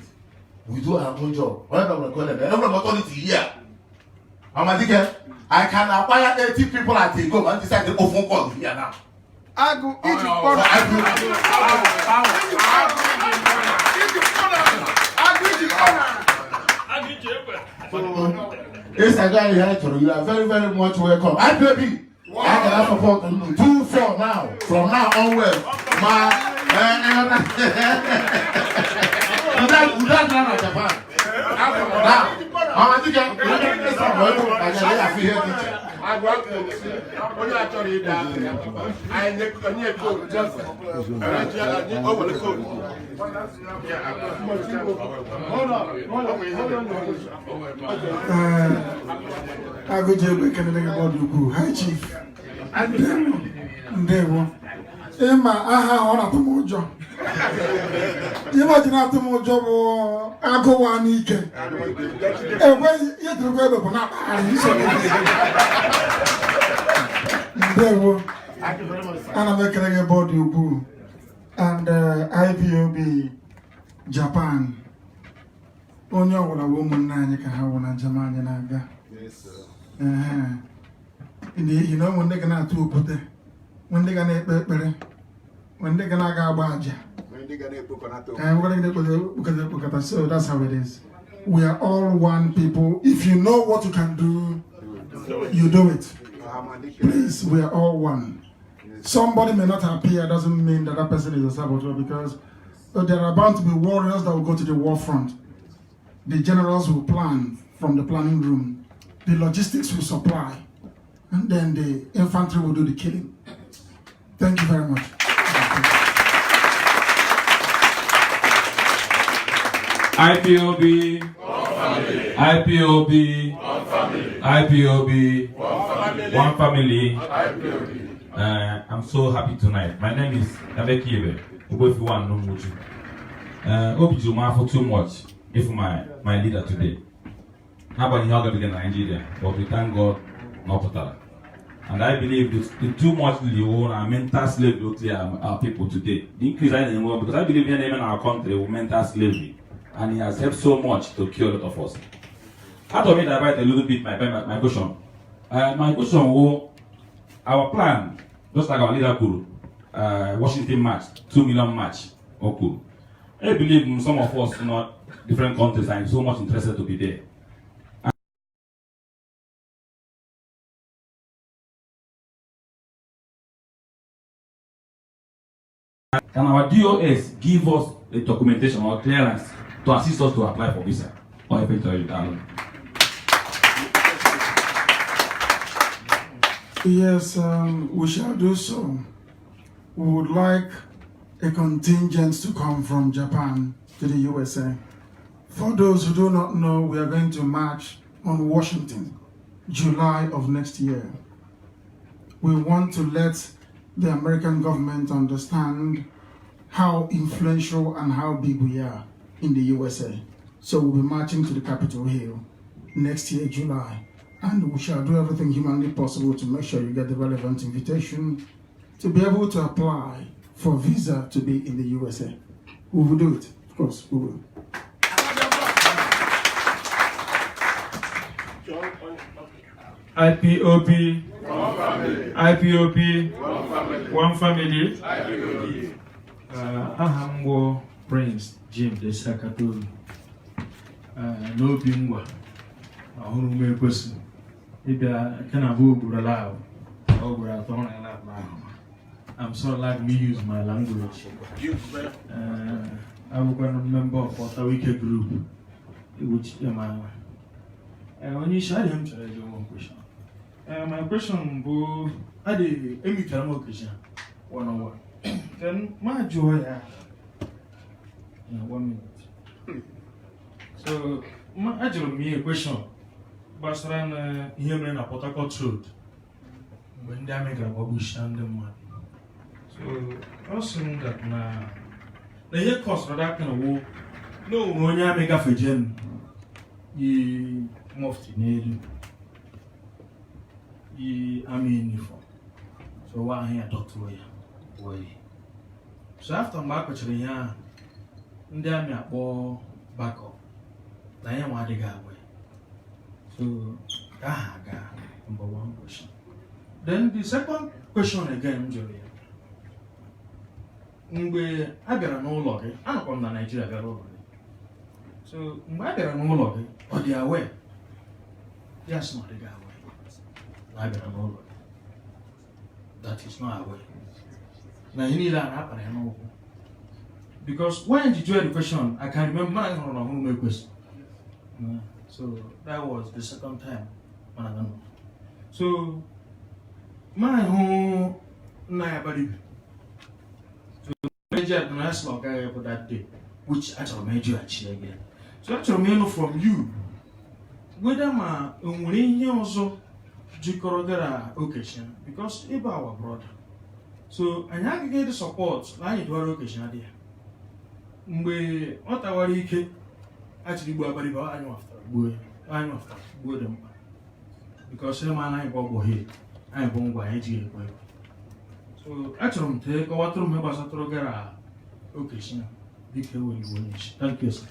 Speaker 13: we do our own job. Whatever I'm going to call them, I'm going to here. How my ticket? I can acquire 80 people at a go and decide to go phone call here now. I go Yes, I got here. You are very, very much welcome. IPOB, I can have support 2-4 now. From now onwards, without none of Japan. I think I feel here. I work when you actually I need code just over the code. Hold on.
Speaker 1: I go to the Canadian body. Hi, Chief. And there one. Emma, aha, on at the mojo. Imagine at the mojo, I go one weekend. And when you have to go up, there were. And I'm making a body and IPOB Japan. Only one a woman, Nanya can have one and Jamani Naga. Yes, sir. You know, when they can have 2 put there. When they gonna pepper, when they gonna go badger, when they gonna book and we're gonna book so that's how it is. We are all one people. If you know what you can do, you do it. Please, we are all one. Somebody may not appear, doesn't mean that that person is a saboteur, because there are bound to be warriors that will go to the war front. The generals will plan from the planning room. The logistics will supply. And then the infantry will do the killing. Thank you very much.
Speaker 15: IPOB, IPOB, IPOB, one family. I'm so happy tonight. My name is Nnamdi. Obijuma for too much if my leader today. Nobody not going to Nigeria, but we thank God not total. And I believe the too much mental slavery our people today. The increase I know because I believe in our country with mental slavery, and it has helped so much to cure a lot of us. Out of it, I write a little bit my question. My question was our plan, just like our leader could, Washington match, 2 million match, or cool. I believe some of us, different countries, are so much interested to be there. Can our DOS give us a documentation or clearance to assist us to apply for visa? Or
Speaker 1: Yes, we shall do so. We would like a contingent to come from Japan to the USA. For those who do not know, we are going to march on Washington, July of next year. We want to let the American government understand how influential and how big we are in the USA. So we'll be marching to the Capitol Hill next year, July. And we shall do everything humanly possible to make sure you get the relevant invitation to be able to apply for visa to be in the USA. We will do it, of course, we will.
Speaker 16: IPOB,
Speaker 3: One family.
Speaker 16: IPOB,
Speaker 3: One family.
Speaker 16: one family.
Speaker 3: IPOB.
Speaker 16: Aha m bụ Prince Jim Desakatolu. N'obi ngwa ọhụrụ m ekwesị ịbịa nke na bụ ogburu lab ogburu atọ na lab ahụ. I'm sorry, let me use my language. I was a member of Otawike group, which when you share him, one question. My question was, I did a mutual question 101. Then my joy, 1 minute. So, my actually me a question. Basaran here in a Port Harcourt road. When they make a bush and the man. So, also that na here cost for that kind of war. No, when you make a fijin, you mufti near you army uniform. So, why here doctor way. So, after my question, yeah, and then me a ball back up. I am what they got away. So, number one question. Then the second question again, Joey. Mgbe a bịara n'ụlọ gị, anọkwa m na Naịjirịa bịara ụlọ gị. So, mgbe a bịara n'ụlọ gị, ọ dị aware? Yes, no, dị aware. Na a bịara n'ụlọ gị. That is not aware. Na ihe niile a na-apara ya n'ụkwụ. Because when did you ask the question, I can remember I don't know who made question. So, that was the second time. So, my home, nobody. Major national guy for that day, which actually made you actually again. So actually, know from you, whether my also occasion because it's our brother. So I have to get the support. Now you do occasion there. Mgbe ọtawara ike actually gbu abali ba anyu after gbuo them because him and I go here anyị bụ ngwa anyị ji ekwe. So achọrọ m tee kọwatụrụ m gbasatụrụ gara okeshina dike weli wonish. Thank you, sir.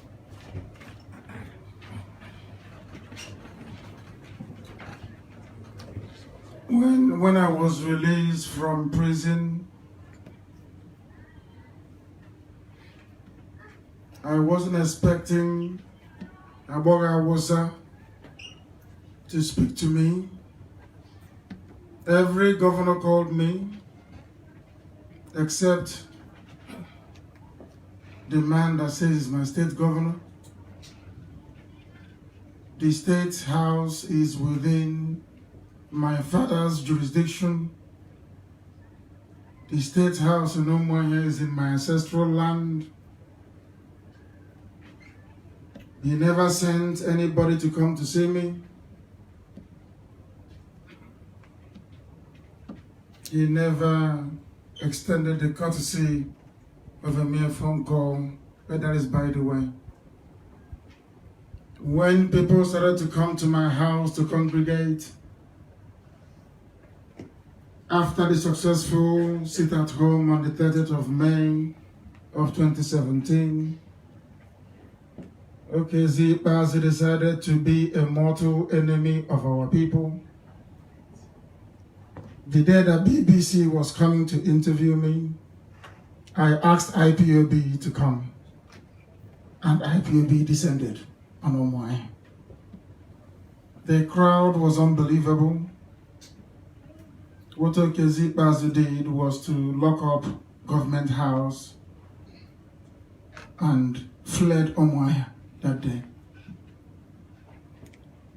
Speaker 1: When I was released from prison, I wasn't expecting Aboga Wosa to speak to me. Every governor called me, except the man that says he's my state governor. The state house is within my father's jurisdiction. The state house in Umuahia is in my ancestral land. He never sent anybody to come to see me. He never extended the courtesy of a mere phone call, but that is by the way. When people started to come to my house to congregate, after the successful sit-at-home on the 30th of May of 2017, OKZ Bazi decided to be a mortal enemy of our people. The day that BBC was coming to interview me, I asked IPOB to come, and IPOB descended on Omai. The crowd was unbelievable. What OKZ Bazi did was to lock up Government House and fled Omai that day.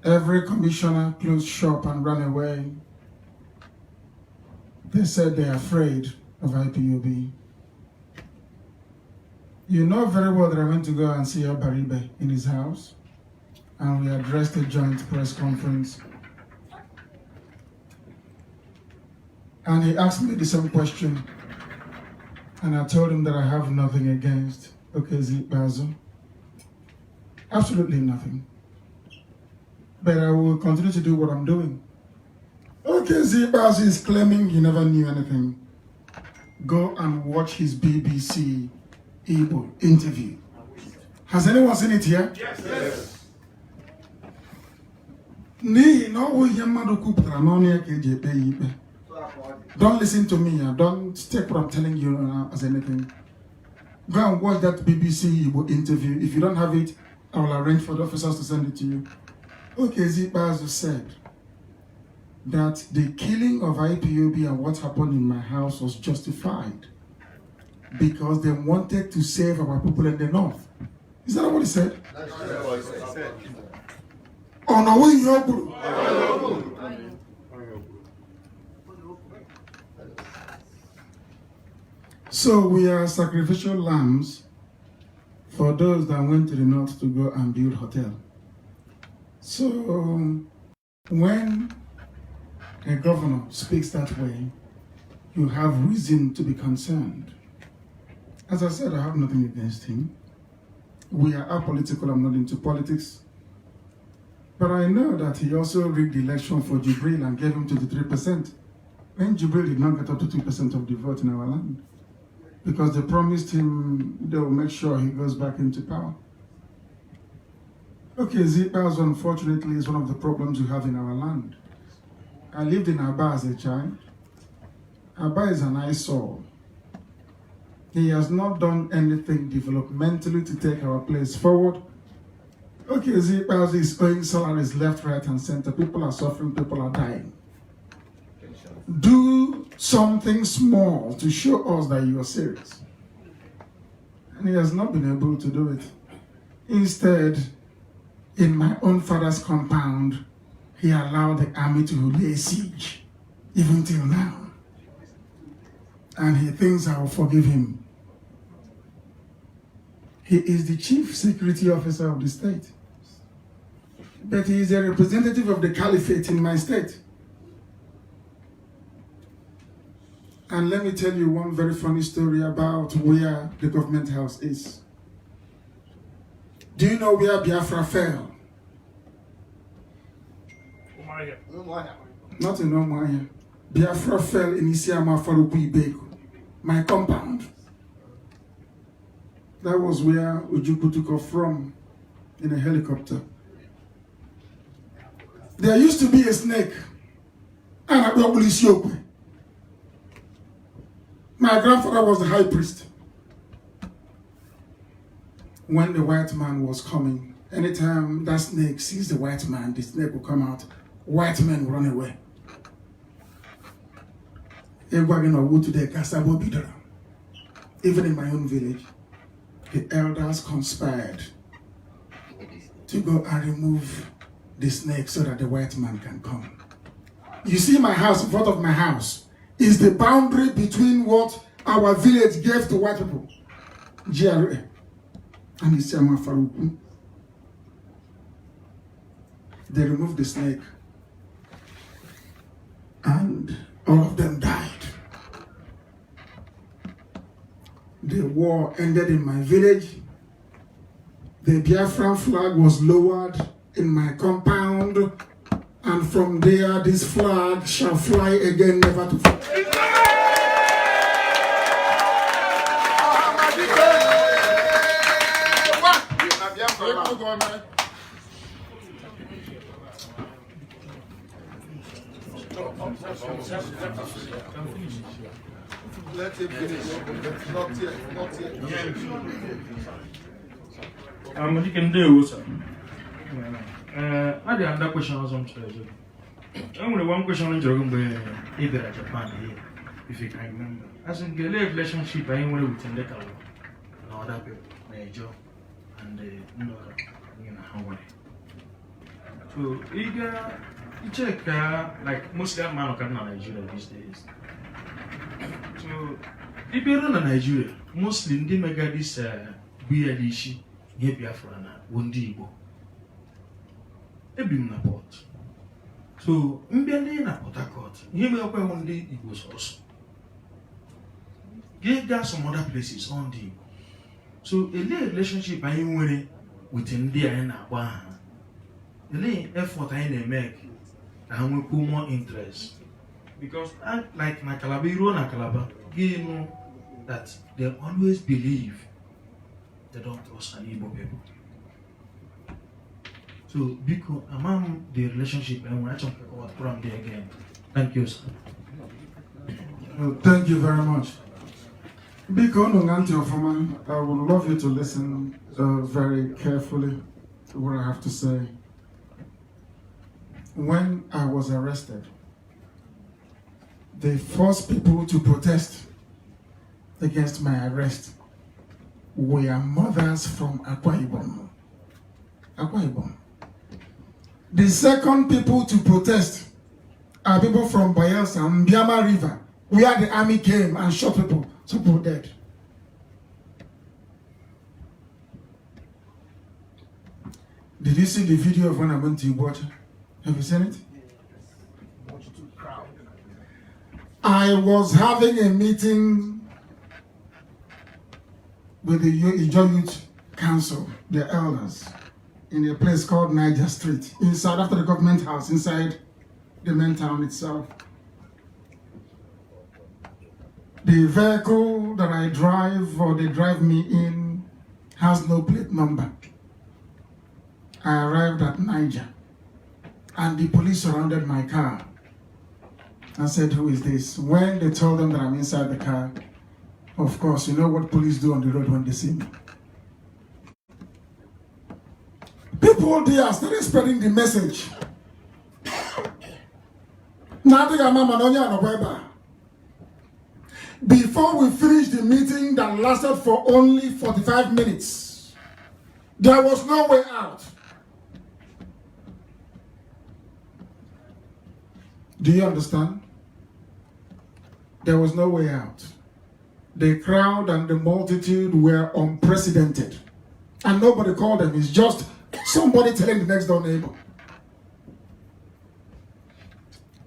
Speaker 1: Every commissioner closed shop and ran away. They said they're afraid of IPOB. You know very well that I went to go and see Abaribe in his house, and we addressed a joint press conference. And he asked me the same question, and I told him that I have nothing against OKZ Bazo. Absolutely nothing. But I will continue to do what I'm doing. OKZ Bazo is claiming he never knew anything. Go and watch his BBC Igbo interview. Has anyone seen it here?
Speaker 3: Yes.
Speaker 1: Don't listen to me. Don't take what I'm telling you as anything. Go and watch that BBC interview. If you don't have it, I will arrange for the officers to send it to you. Okay, Zibazu said that the killing of IPOB and what happened in my house was justified because they wanted to save our people in the north. Is that what he said?
Speaker 3: That's what he said.
Speaker 1: Oh no, so we are sacrificial lambs for those that went to the north to go and build hotel. So when a governor speaks that way, you have reason to be concerned. As I said, I have nothing against him. We are apolitical, I'm not into politics. But I know that he also rigged the election for Jubril and gave him 23%. When Jubril did not get up to 2% of the vote in our land. Because they promised him they will make sure he goes back into power. Okay, Zipas unfortunately is one of the problems we have in our land. I lived in Aba as a child. Aba is an eyesore. He has not done anything developmentally to take our place forward. Okay, Zipas is owing salaries left, right, and center. People are suffering, people are dying. Do something small to show us that you are serious. And he has not been able to do it. Instead, in my own father's compound, he allowed the army to lay siege, even till now. And he thinks I will forgive him. He is the chief security officer of the state. But he is a representative of the caliphate in my state. And let me tell you one very funny story about where the government house is. Do you know where Biafra fell? Not in Omaya. Biafra fell in Isiama Faruku Ibeku, my compound. That was where Ojukwu took off from in a helicopter. There used to be a snake. My grandfather was the high priest. When the white man was coming, anytime that snake sees the white man, the snake will come out. White men will run away. Even in my own village, the elders conspired to go and remove the snake so that the white man can come. You see my house, in front of my house, is the boundary between what our village gave to white people, GRA, and Isiama Faruku. They removed the snake, and all of them died. The war ended in my village. The Biafran flag was lowered in my compound, and from there this flag shall fly again, never to fall.
Speaker 3: Let him finish. Not yet.
Speaker 16: You can do sir. I did another question on some treasure. Only one question on either at Japan here, if you can remember. As in the relationship I am with the other people, Major and Hawaii. So you check like Muslim man of Nigeria these days. So if you're in Nigeria, Muslim they make this weird issue, Biafra na Wundi Igbo. Ebim na port. So mbende na Port Harcourt, you may open Wundi Igbo also. Give there some other places on the. So a relationship I am with India and Abba. The effort I make, and we put more interest. Because like my Calabiro and Calabar, you know that they always believe they don't trust an Igbo people. So, because among the relationship, and we're talking about from there again. Thank you, sir.
Speaker 1: Well, thank you very much. Biko Nunganti Ofuma, I would love you to listen very carefully to what I have to say. When I was arrested, the first people to protest against my arrest were mothers from Akwa Ibom. Akwa Ibom. The second people to protest are people from Bayelsa and Biama River, where the army came and shot people. Some people dead. Did you see the video of when I went to Ibocha? Have you seen it? I was having a meeting with the Ijo Youth Council, the elders, in a place called Niger Street, inside, after the government house, inside the main town itself. The vehicle that I drive or they drive me in has no plate number. I arrived at Niger and the police surrounded my car. I said, who is this? When they told them that I'm inside the car, of course, you know what police do on the road when they see me. People there started spreading the message. Before we finished the meeting that lasted for only 45 minutes, there was no way out. Do you understand? There was no way out. The crowd and the multitude were unprecedented. And nobody called them. It's just somebody telling the next door neighbor.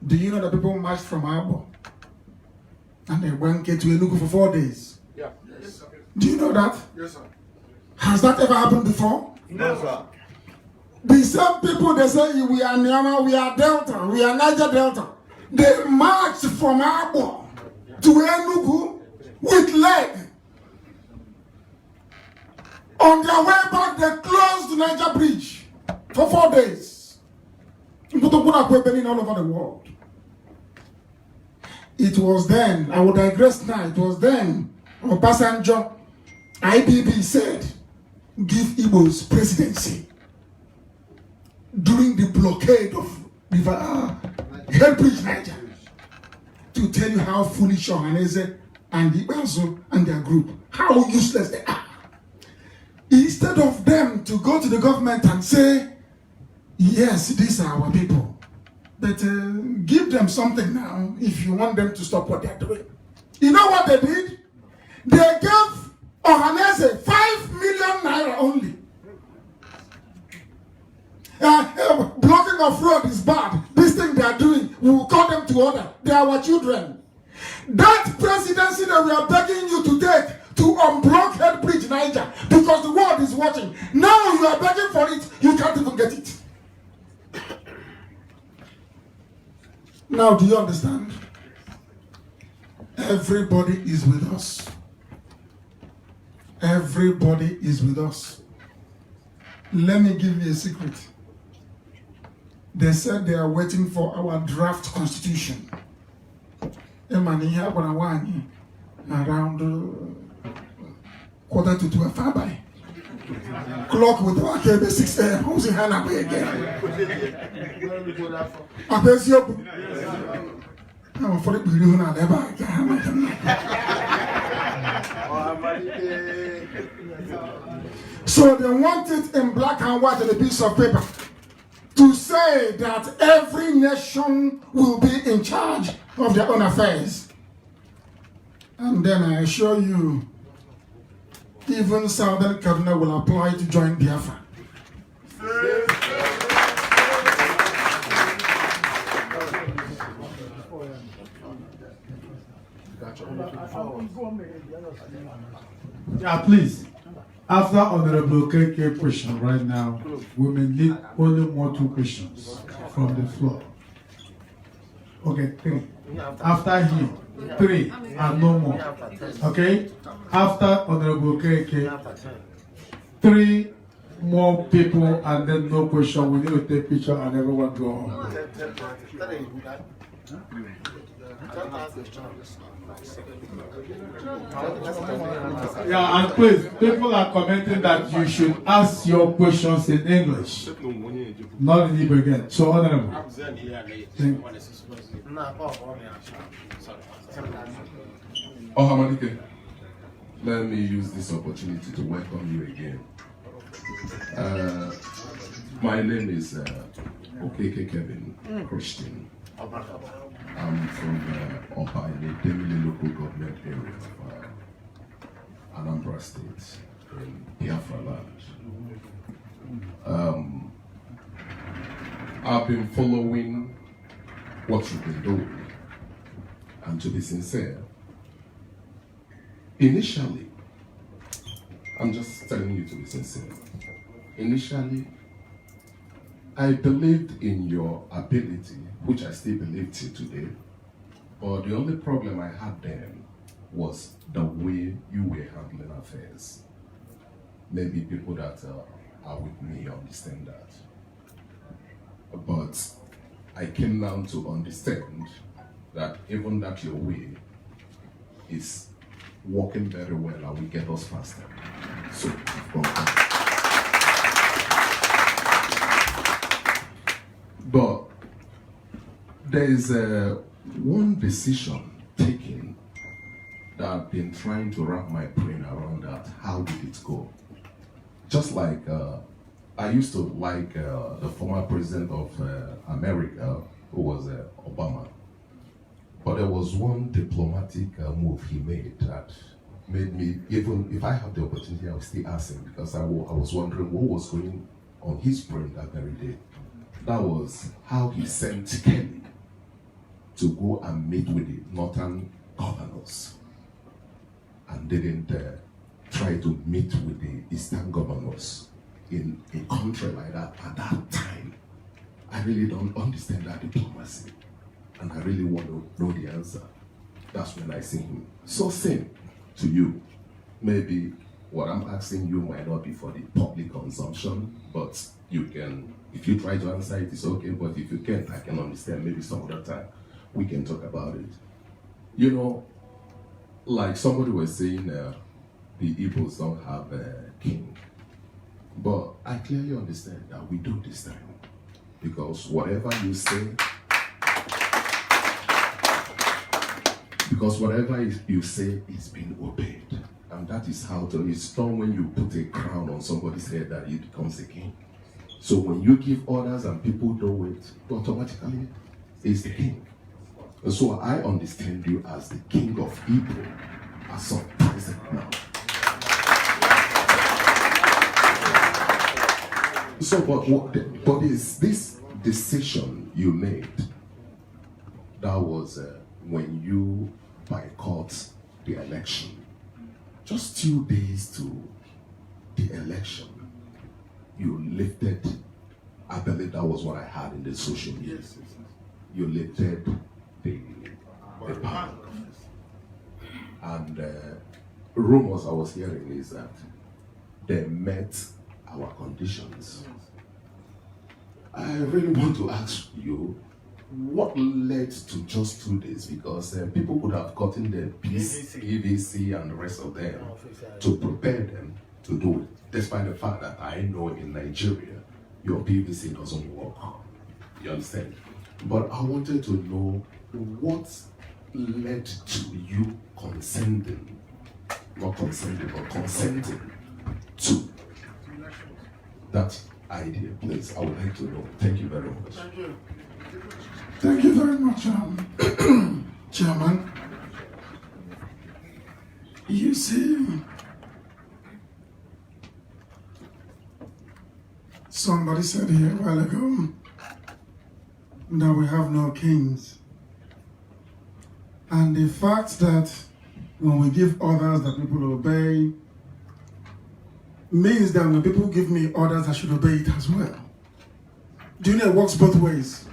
Speaker 1: Do you know that people marched from Abo? And they went to Enugu for 4 days.
Speaker 3: Yeah. Yes, sir.
Speaker 1: Do you know that?
Speaker 3: Yes, sir.
Speaker 1: Has that ever happened before?
Speaker 3: No, sir.
Speaker 1: The same people, they say we are Nyama, we are Delta, we are Niger Delta. They marched from Abo to Enugu with leg. On their way back, they closed Niger Bridge for 4 days. All over the world. It was then, I will digress now, it was then Obasanjo, IPOB said, give Igbo's presidency during the blockade of River Headbridge, Niger, to tell you how foolish Ohaneze and the Ibanzo and their group, how useless they are. Instead of them to go to the government and say, yes, these are our people, but give them something now if you want them to stop what they're doing. You know what they did? They gave Ohaneze 5 million naira only. Blocking of road is bad. This thing they are doing, we will call them to order. They are our children. That presidency that we are begging you to take to unblock Headbridge, Niger, because the world is watching. Now you are begging for it, you can't even get it. Now, do you understand? Everybody is with us. Everybody is with us. Let me give you a secret. They said they are waiting for our draft constitution. Around 11:45 by. Clock with KB 6 a.m. Who's in Hannah again? I'm for it. So they want it in black and white on a piece of paper to say that every nation will be in charge of their own affairs. And then I assure you, even Southern Kanu will apply to join Biafra.
Speaker 5: Yeah, please. After Honorable KK question right now, we may need only more 2 questions from the floor. Okay, 3. After him, 3 and no more. Okay? After Honorable KK, 3 more people and then no question. We need to take picture and everyone go home. Yeah, and please, people are commenting that you should ask your questions in English, not in Hebrew again. So, Honorable.
Speaker 2: Ohamadike, let me use this opportunity to welcome you again. My name is Okeke Kevin Christian. I'm from Opa in the Demile local government area of Anambra State in Biafra land. I've been following what you've been doing, and to be sincere, initially, I'm just telling you to be sincere, initially, I believed in your ability, which I still believe till today, but the only problem I had then was the way you were handling affairs. Maybe people that are with me understand that. But I came now to understand that even that your way is working very well and will get us faster. So, but there is one decision taken that I've been trying to wrap my brain around that. How did it go? Just like I used to like the former president of America, who was Obama. But there was one diplomatic move he made that made me, even if I have the opportunity, I will still ask him, because I was wondering what was going on his brain that very day. That was how he sent Kelly to go and meet with the northern governors and didn't try to meet with the eastern governors in a country like that. At that time, I really don't understand that diplomacy, and I really want to know the answer. That's when I see him. So same to you. Maybe what I'm asking you might not be for the public consumption, but you can, if you try to answer it, it's okay, but if you can't, I can understand. Maybe some other time we can talk about it. You know, like somebody was saying, the Igbos don't have a king. But I clearly understand that we do this time. Because whatever you say, you say is being obeyed. And that is how it's done when you put a crown on somebody's head that he becomes a king. So when you give orders and people do it, automatically is the king. And so I understand you as the king of Igbo as of present now. So, but is this decision you made, that was when you boycott the election, just 2 days to the election, you lifted, I believe that was what I had in the social media. Yes. You lifted the pound. And rumors I was hearing is that they met our conditions. I really want to ask you, what led to just 2 days? Because people could have gotten the PVC and the rest of them to prepare them to do it, despite the fact that I know in Nigeria, your PVC doesn't work. You understand? But I wanted to know what led to you consenting, not consenting, but consenting to that idea, please. I would like to know. Thank you very much.
Speaker 1: Thank you. Thank you very much, Chairman. You see, somebody said here a while ago that we have no kings. And the fact that when we give orders that people obey means that when people give me orders, I should obey it as well. Do you know it works both ways?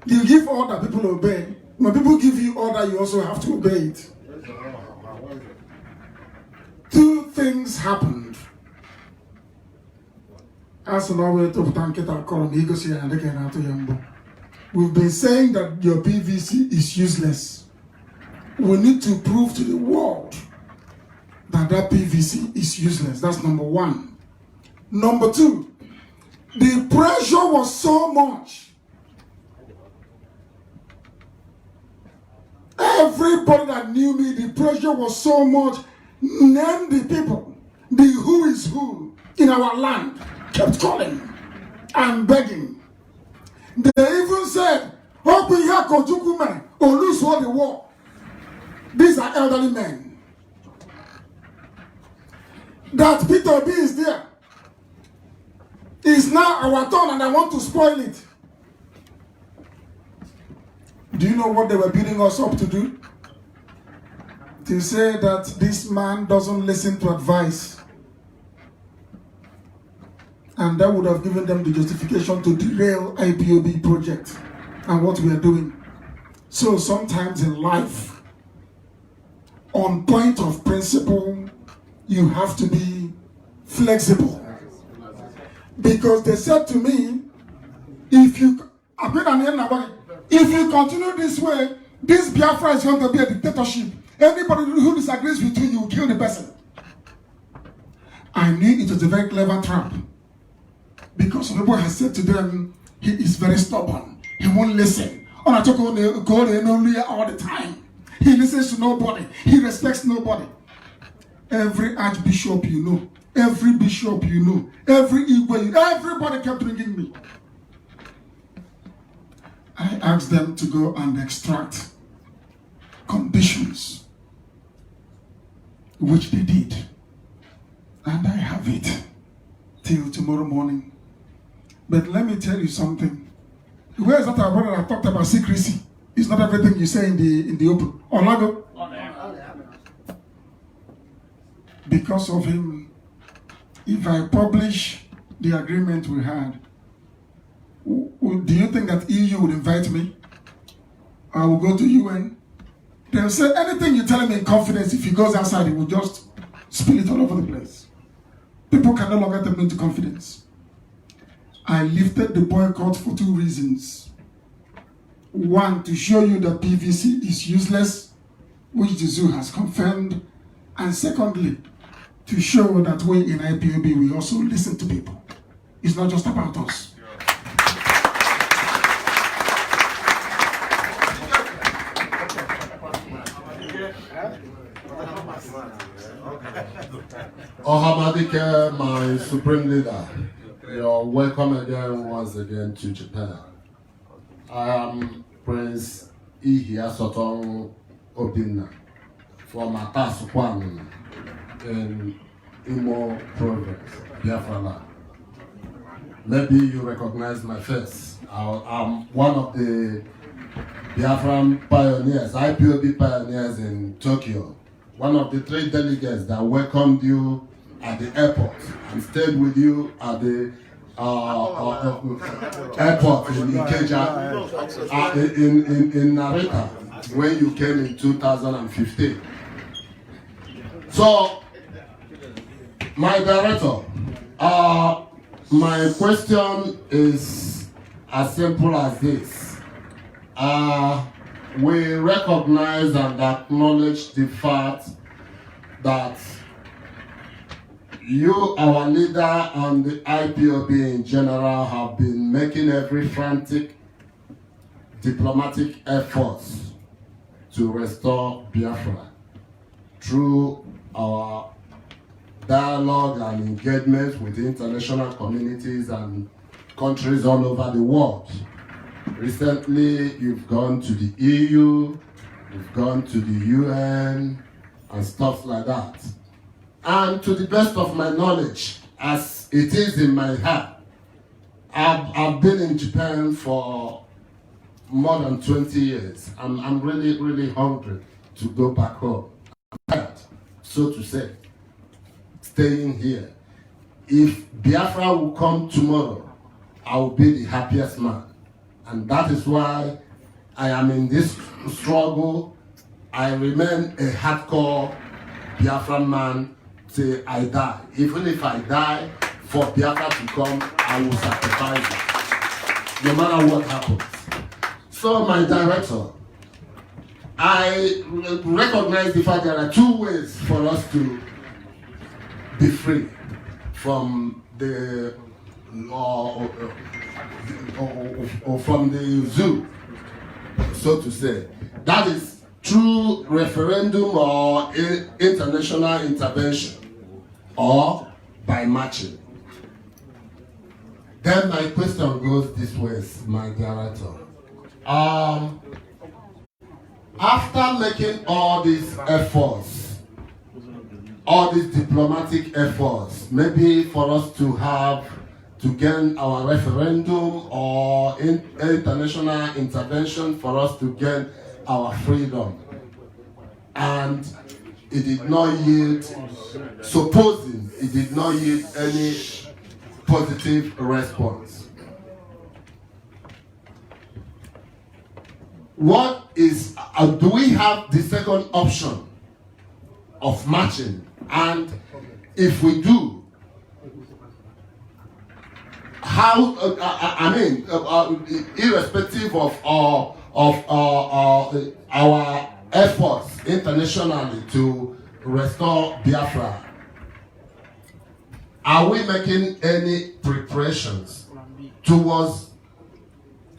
Speaker 1: You give order, people obey. When people give you order, you also have to obey it. 2 things happened. As an hour to Tanketa column, he goes here and again after Yambo. We've been saying that your PVC is useless. We need to prove to the world that PVC is useless. That's number one. Number two, the pressure was so much. Everybody that knew me, the pressure was so much. Name the people, the who is who in our land, kept calling and begging. They even said, open here, Kojukume, or lose all the war. These are elderly men. That Pt2 is there. It's now our turn and I want to spoil it. Do you know what they were building us up to do? To say that this man doesn't listen to advice. And that would have given them the justification to derail IPOB project and what we are doing. So sometimes in life, on point of principle, you have to be flexible. Because they said to me, if you continue this way, this Biafra is going to be a dictatorship. Anybody who disagrees with you, you will kill the person. I knew it was a very clever trap. Because some people have said to them, he is very stubborn. He won't listen. All the time. He listens to nobody. He respects nobody. Every archbishop you know, every bishop you know, every Igwe, everybody kept ringing me. I asked them to go and extract conditions, which they did. And I have it till tomorrow morning. But let me tell you something. Where is that our brother that talked about secrecy? It's not everything you say in the open. Olago? Because of him, if I publish the agreement we had, do you think that EU would invite me? I will go to UN. They'll say anything you tell him in confidence, if he goes outside, he will just spill it all over the place. People can no longer take me into confidence. I lifted the boycott for two reasons. One, to show you that PVC is useless, which the zoo has confirmed. And secondly, to show that we in IPOB, we also listen to people. It's not just about us.
Speaker 2: Ohamadike, my supreme leader, you're welcome again once again to Japan. I am Prince Ihia Sotong Obinna from Atasukwan in Imo Province, Biafra. Maybe you recognize my face. I'm one of the Biafran pioneers, IPOB pioneers in Tokyo. One of the 3 delegates that welcomed you at the airport and stayed with you at the airport in Ikeja, in Narita, when you came in 2015. So, my director, my question is as simple as this. We recognize and acknowledge the fact that you, our leader, and the IPOB in general have been making every frantic diplomatic efforts to restore Biafra through our dialogue and engagement with the international communities and countries all over the world. Recently, you've gone to the EU, you've gone to the UN, and stuff like that. And to the best of my knowledge, as it is in my heart, I've been in Japan for more than 20 years. I'm really, really hungry to go back home. I'm tired, so to say, staying here. If Biafra will come tomorrow, I will be the happiest man. And that is why I am in this struggle. I remain a hardcore Biafran man till I die. Even if I die
Speaker 17: for Biafra to come, I will sacrifice it, no matter what happens. So, my director, I recognize the fact there are two ways for us to be free from the or from the zoo, so to say. That is through referendum or international intervention, or by marching. Then my question goes this way, my director. After making all these efforts, all these diplomatic efforts, maybe for us to gain our referendum or international intervention for us to gain our freedom, and it did not yield, supposing it did not yield any positive response. What is, do we have the second option of marching? And if we do, how, irrespective of our efforts internationally to restore Biafra, are we making any preparations towards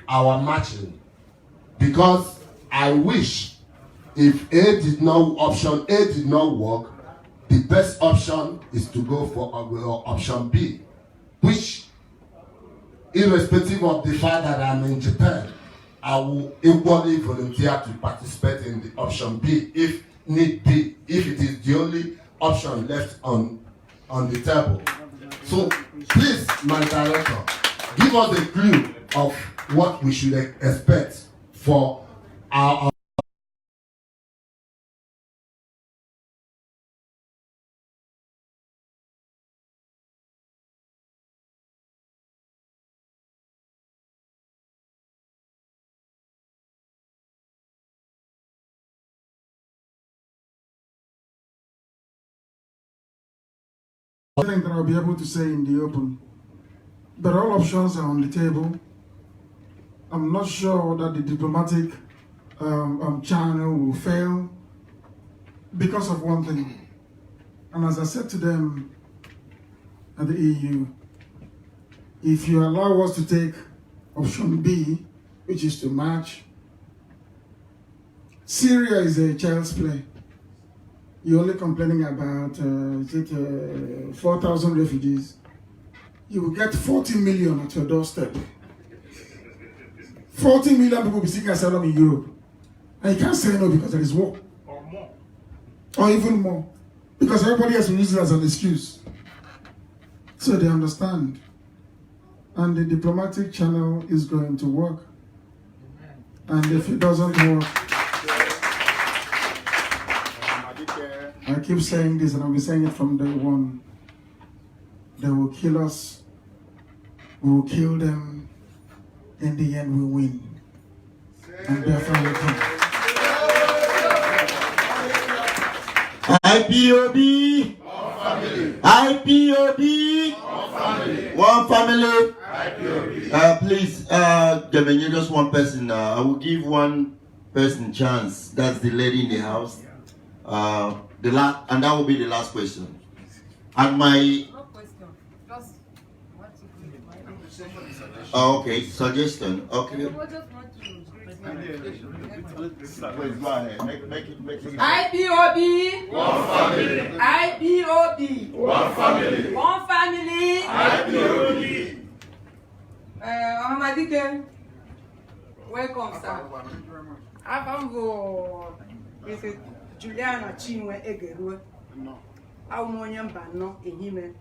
Speaker 17: our marching? Because I wish, if option A did not work, the best option is to go for option B, which, irrespective of the fact that I'm in Japan, I will equally volunteer to participate in the option B if need be, if it is the only option left on the table. So please, my director, give us a clue of what we should expect for our
Speaker 1: I think that I'll be able to say in the open. But all options are on the table. I'm not sure that the diplomatic channel will fail because of one thing. And as I said to them at the EU, if you allow us to take option B, which is to march, Syria is a child's play. You're only complaining about 4,000 refugees. You will get 40 million at your doorstep. 40 million people will be seeking asylum in Europe. And you can't say no because there is war.
Speaker 14: Or more.
Speaker 1: Or even more. Because everybody else will use it as an excuse. So they understand. And the diplomatic channel is going to work. And if it doesn't work, I keep saying this and I'll be saying it from day one. They will kill us. We will kill them. In the end, we win. And Biafra will come.
Speaker 18: IPOB! IPOB! One family! Please, Gemini, just one person. I will give one person chance. That's the lady in the house. And that will be the last question. And my...
Speaker 19: No question. Just what you
Speaker 18: okay, suggestion. Okay.
Speaker 19: just want to
Speaker 18: Please go ahead. Make it.
Speaker 19: IPOB.
Speaker 18: One family.
Speaker 19: IPOB.
Speaker 18: One family.
Speaker 19: One family.
Speaker 18: IPOB.
Speaker 19: Amadike. Welcome, sir. Abambo. Is it Juliana Chinwe Egeru? No. Bano Ehime.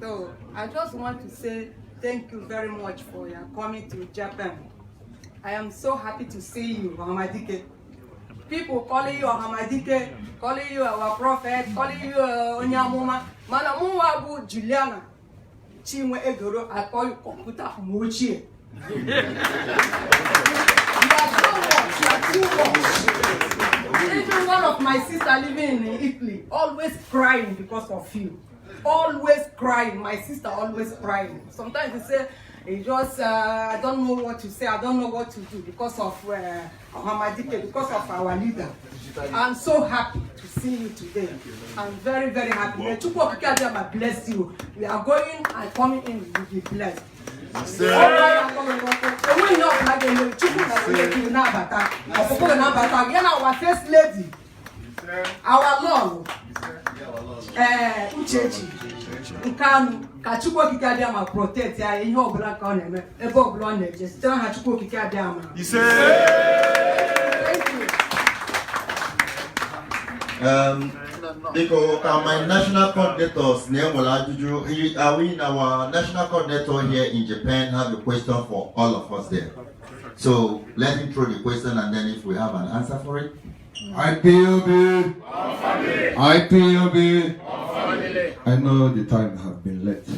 Speaker 19: So I just want to say thank you very much for your coming to Japan. I am so happy to see you, Hamadike. People calling you Hamadike, calling you our prophet, calling you Onyamuma. Manamuwa bu Juliana Chinwe Egeru. I call you computer Mochi. You are too much. Even one of my sisters living in Italy always crying because of you. always crying. My sister always crying. Sometimes they say, it just, I don't know what to say, I don't know what to do because of Hamadike, because of our leader. I'm so happy to see you today. I'm very, very happy. May Chukwu bless you. We are going and coming in, you will be blessed. Our first lady, our Lord, Uchechi, Kanu, Kachukwu Kikadiama protect ya ihe obula ka ọ na-eme ebe obula ọ na-eje site na Chukwu Kikadiama. Thank you.
Speaker 18: Because my national coordinators, are we in our national coordinator here in Japan have a question for all of us there. So let him throw the question and then if we have an answer for it.
Speaker 20: IPOB, IPOB. I know the time has been late.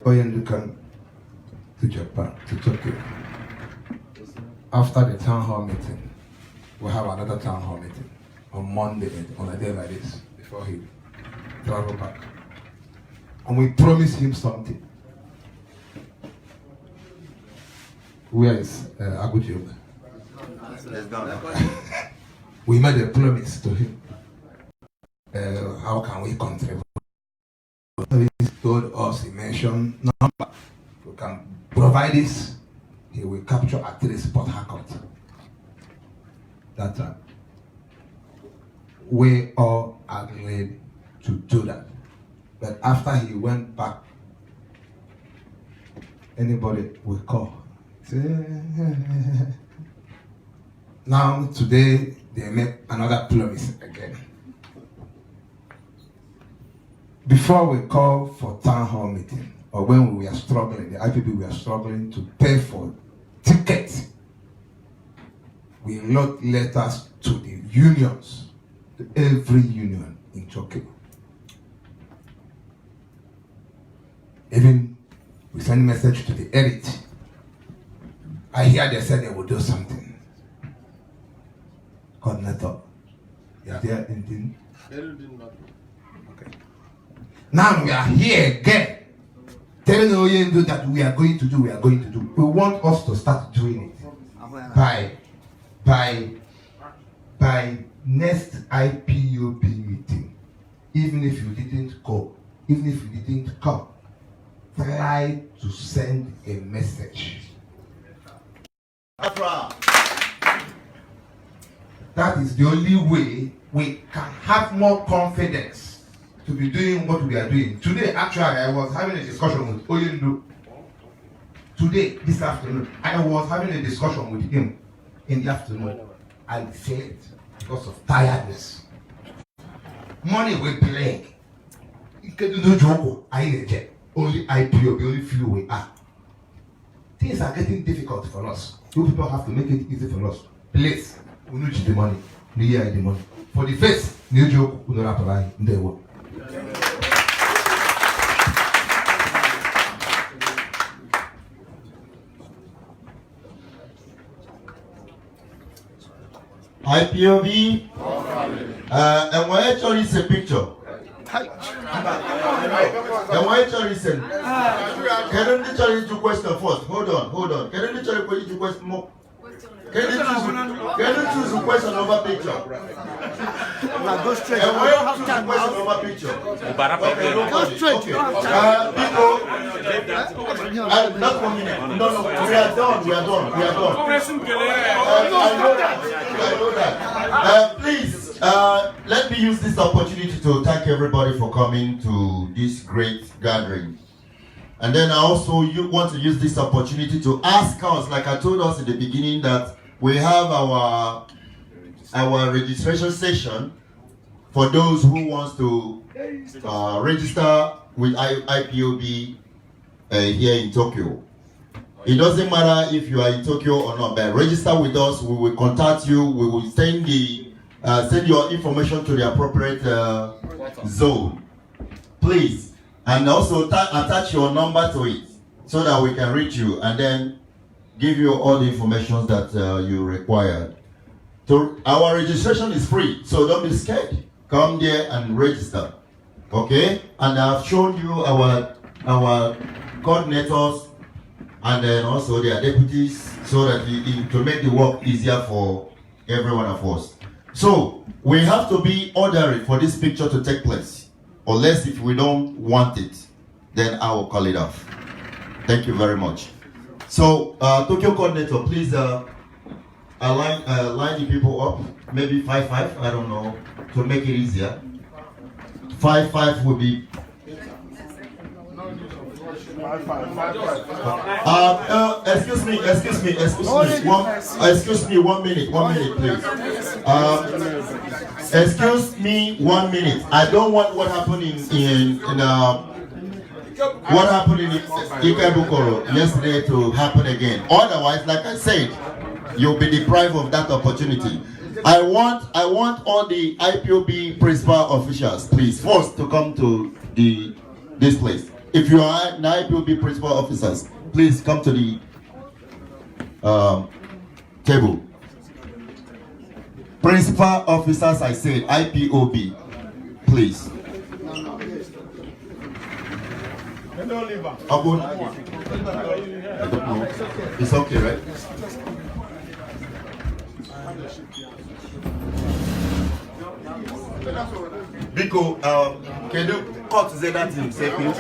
Speaker 21: Oyendu Kanu to Japan, to Tokyo. After the town hall meeting, we'll have another town hall meeting on Monday, on a day like this, before he travel back. And we promised him something. Where is Agujo? We made a promise to him. How can we contribute? He told us, he mentioned number. We can provide this, he will capture at least Port Harcourt. That time. We all agreed to do that. But after he went back, anybody will call. Now, today, they make another promise again. Before we call for town hall meeting, or when we were struggling, the IPB were struggling to pay for tickets, we wrote letters to the unions, to every union in Tokyo. Even we sent a message to the elite. I hear they said they will do something. Coordinator, is there anything? Okay. Now we are here again, telling Oyendu that we are going to do. We want us to start doing it by next IPOB meeting. Even if you didn't go, even if you didn't come, try to send a message. That is the only way we can have more confidence to be doing what we are doing. Today, actually, I was having a discussion with Oyendu. Today, this afternoon, I was having a discussion with him in the afternoon. I slept because of tiredness. Money will play. Only IPOB, only few we are. Things are getting difficult for us. You people have to make it easy for us. Please, we need the money. We need the money. For the first, new joke, we don't have to buy in the world.
Speaker 18: IPOB, and why actually is a picture? And why actually is a can you literally do question first? Hold on. Can you literally put you question more? Can you choose a question over picture?
Speaker 3: Go straight.
Speaker 18: And why you choose a question over picture?
Speaker 3: Go straight.
Speaker 18: Not 1 minute. No, we are done. I know that. Please, let me use this opportunity to thank everybody for coming to this great gathering. And then I also want to use this opportunity to ask us, like I told us in the beginning, that we have our registration session for those who wants to register with IPOB here in Tokyo. It doesn't matter if you are in Tokyo or not, but register with us. We will contact you. We will send your information to the appropriate zone, please, and also attach your number to it so that we can reach you and then give you all the information that you require. Our registration is free, so don't be scared. Come there and register, okay? And I've shown you our coordinators and then also their deputies, so that to make the work easier for every one of us. So we have to be orderly for this picture to take place, unless if we don't want it, then I will call it off. Thank you very much. So Tokyo coordinator, please line the people up, maybe 5-5, I don't know, to make it easier. 5-5 will be. Excuse me, 1 minute, please. Excuse me, 1 minute. I don't want what happened in Ikebukuro yesterday to happen again. Otherwise, like I said, you'll be deprived of that opportunity. I want all the IPOB principal officials, please, first to come to this place. If you are an IPOB principal officers, please come to the table. Principal officers, I said, IPOB, please. I don't know. It's okay, right? Biko, can you cut that in seconds?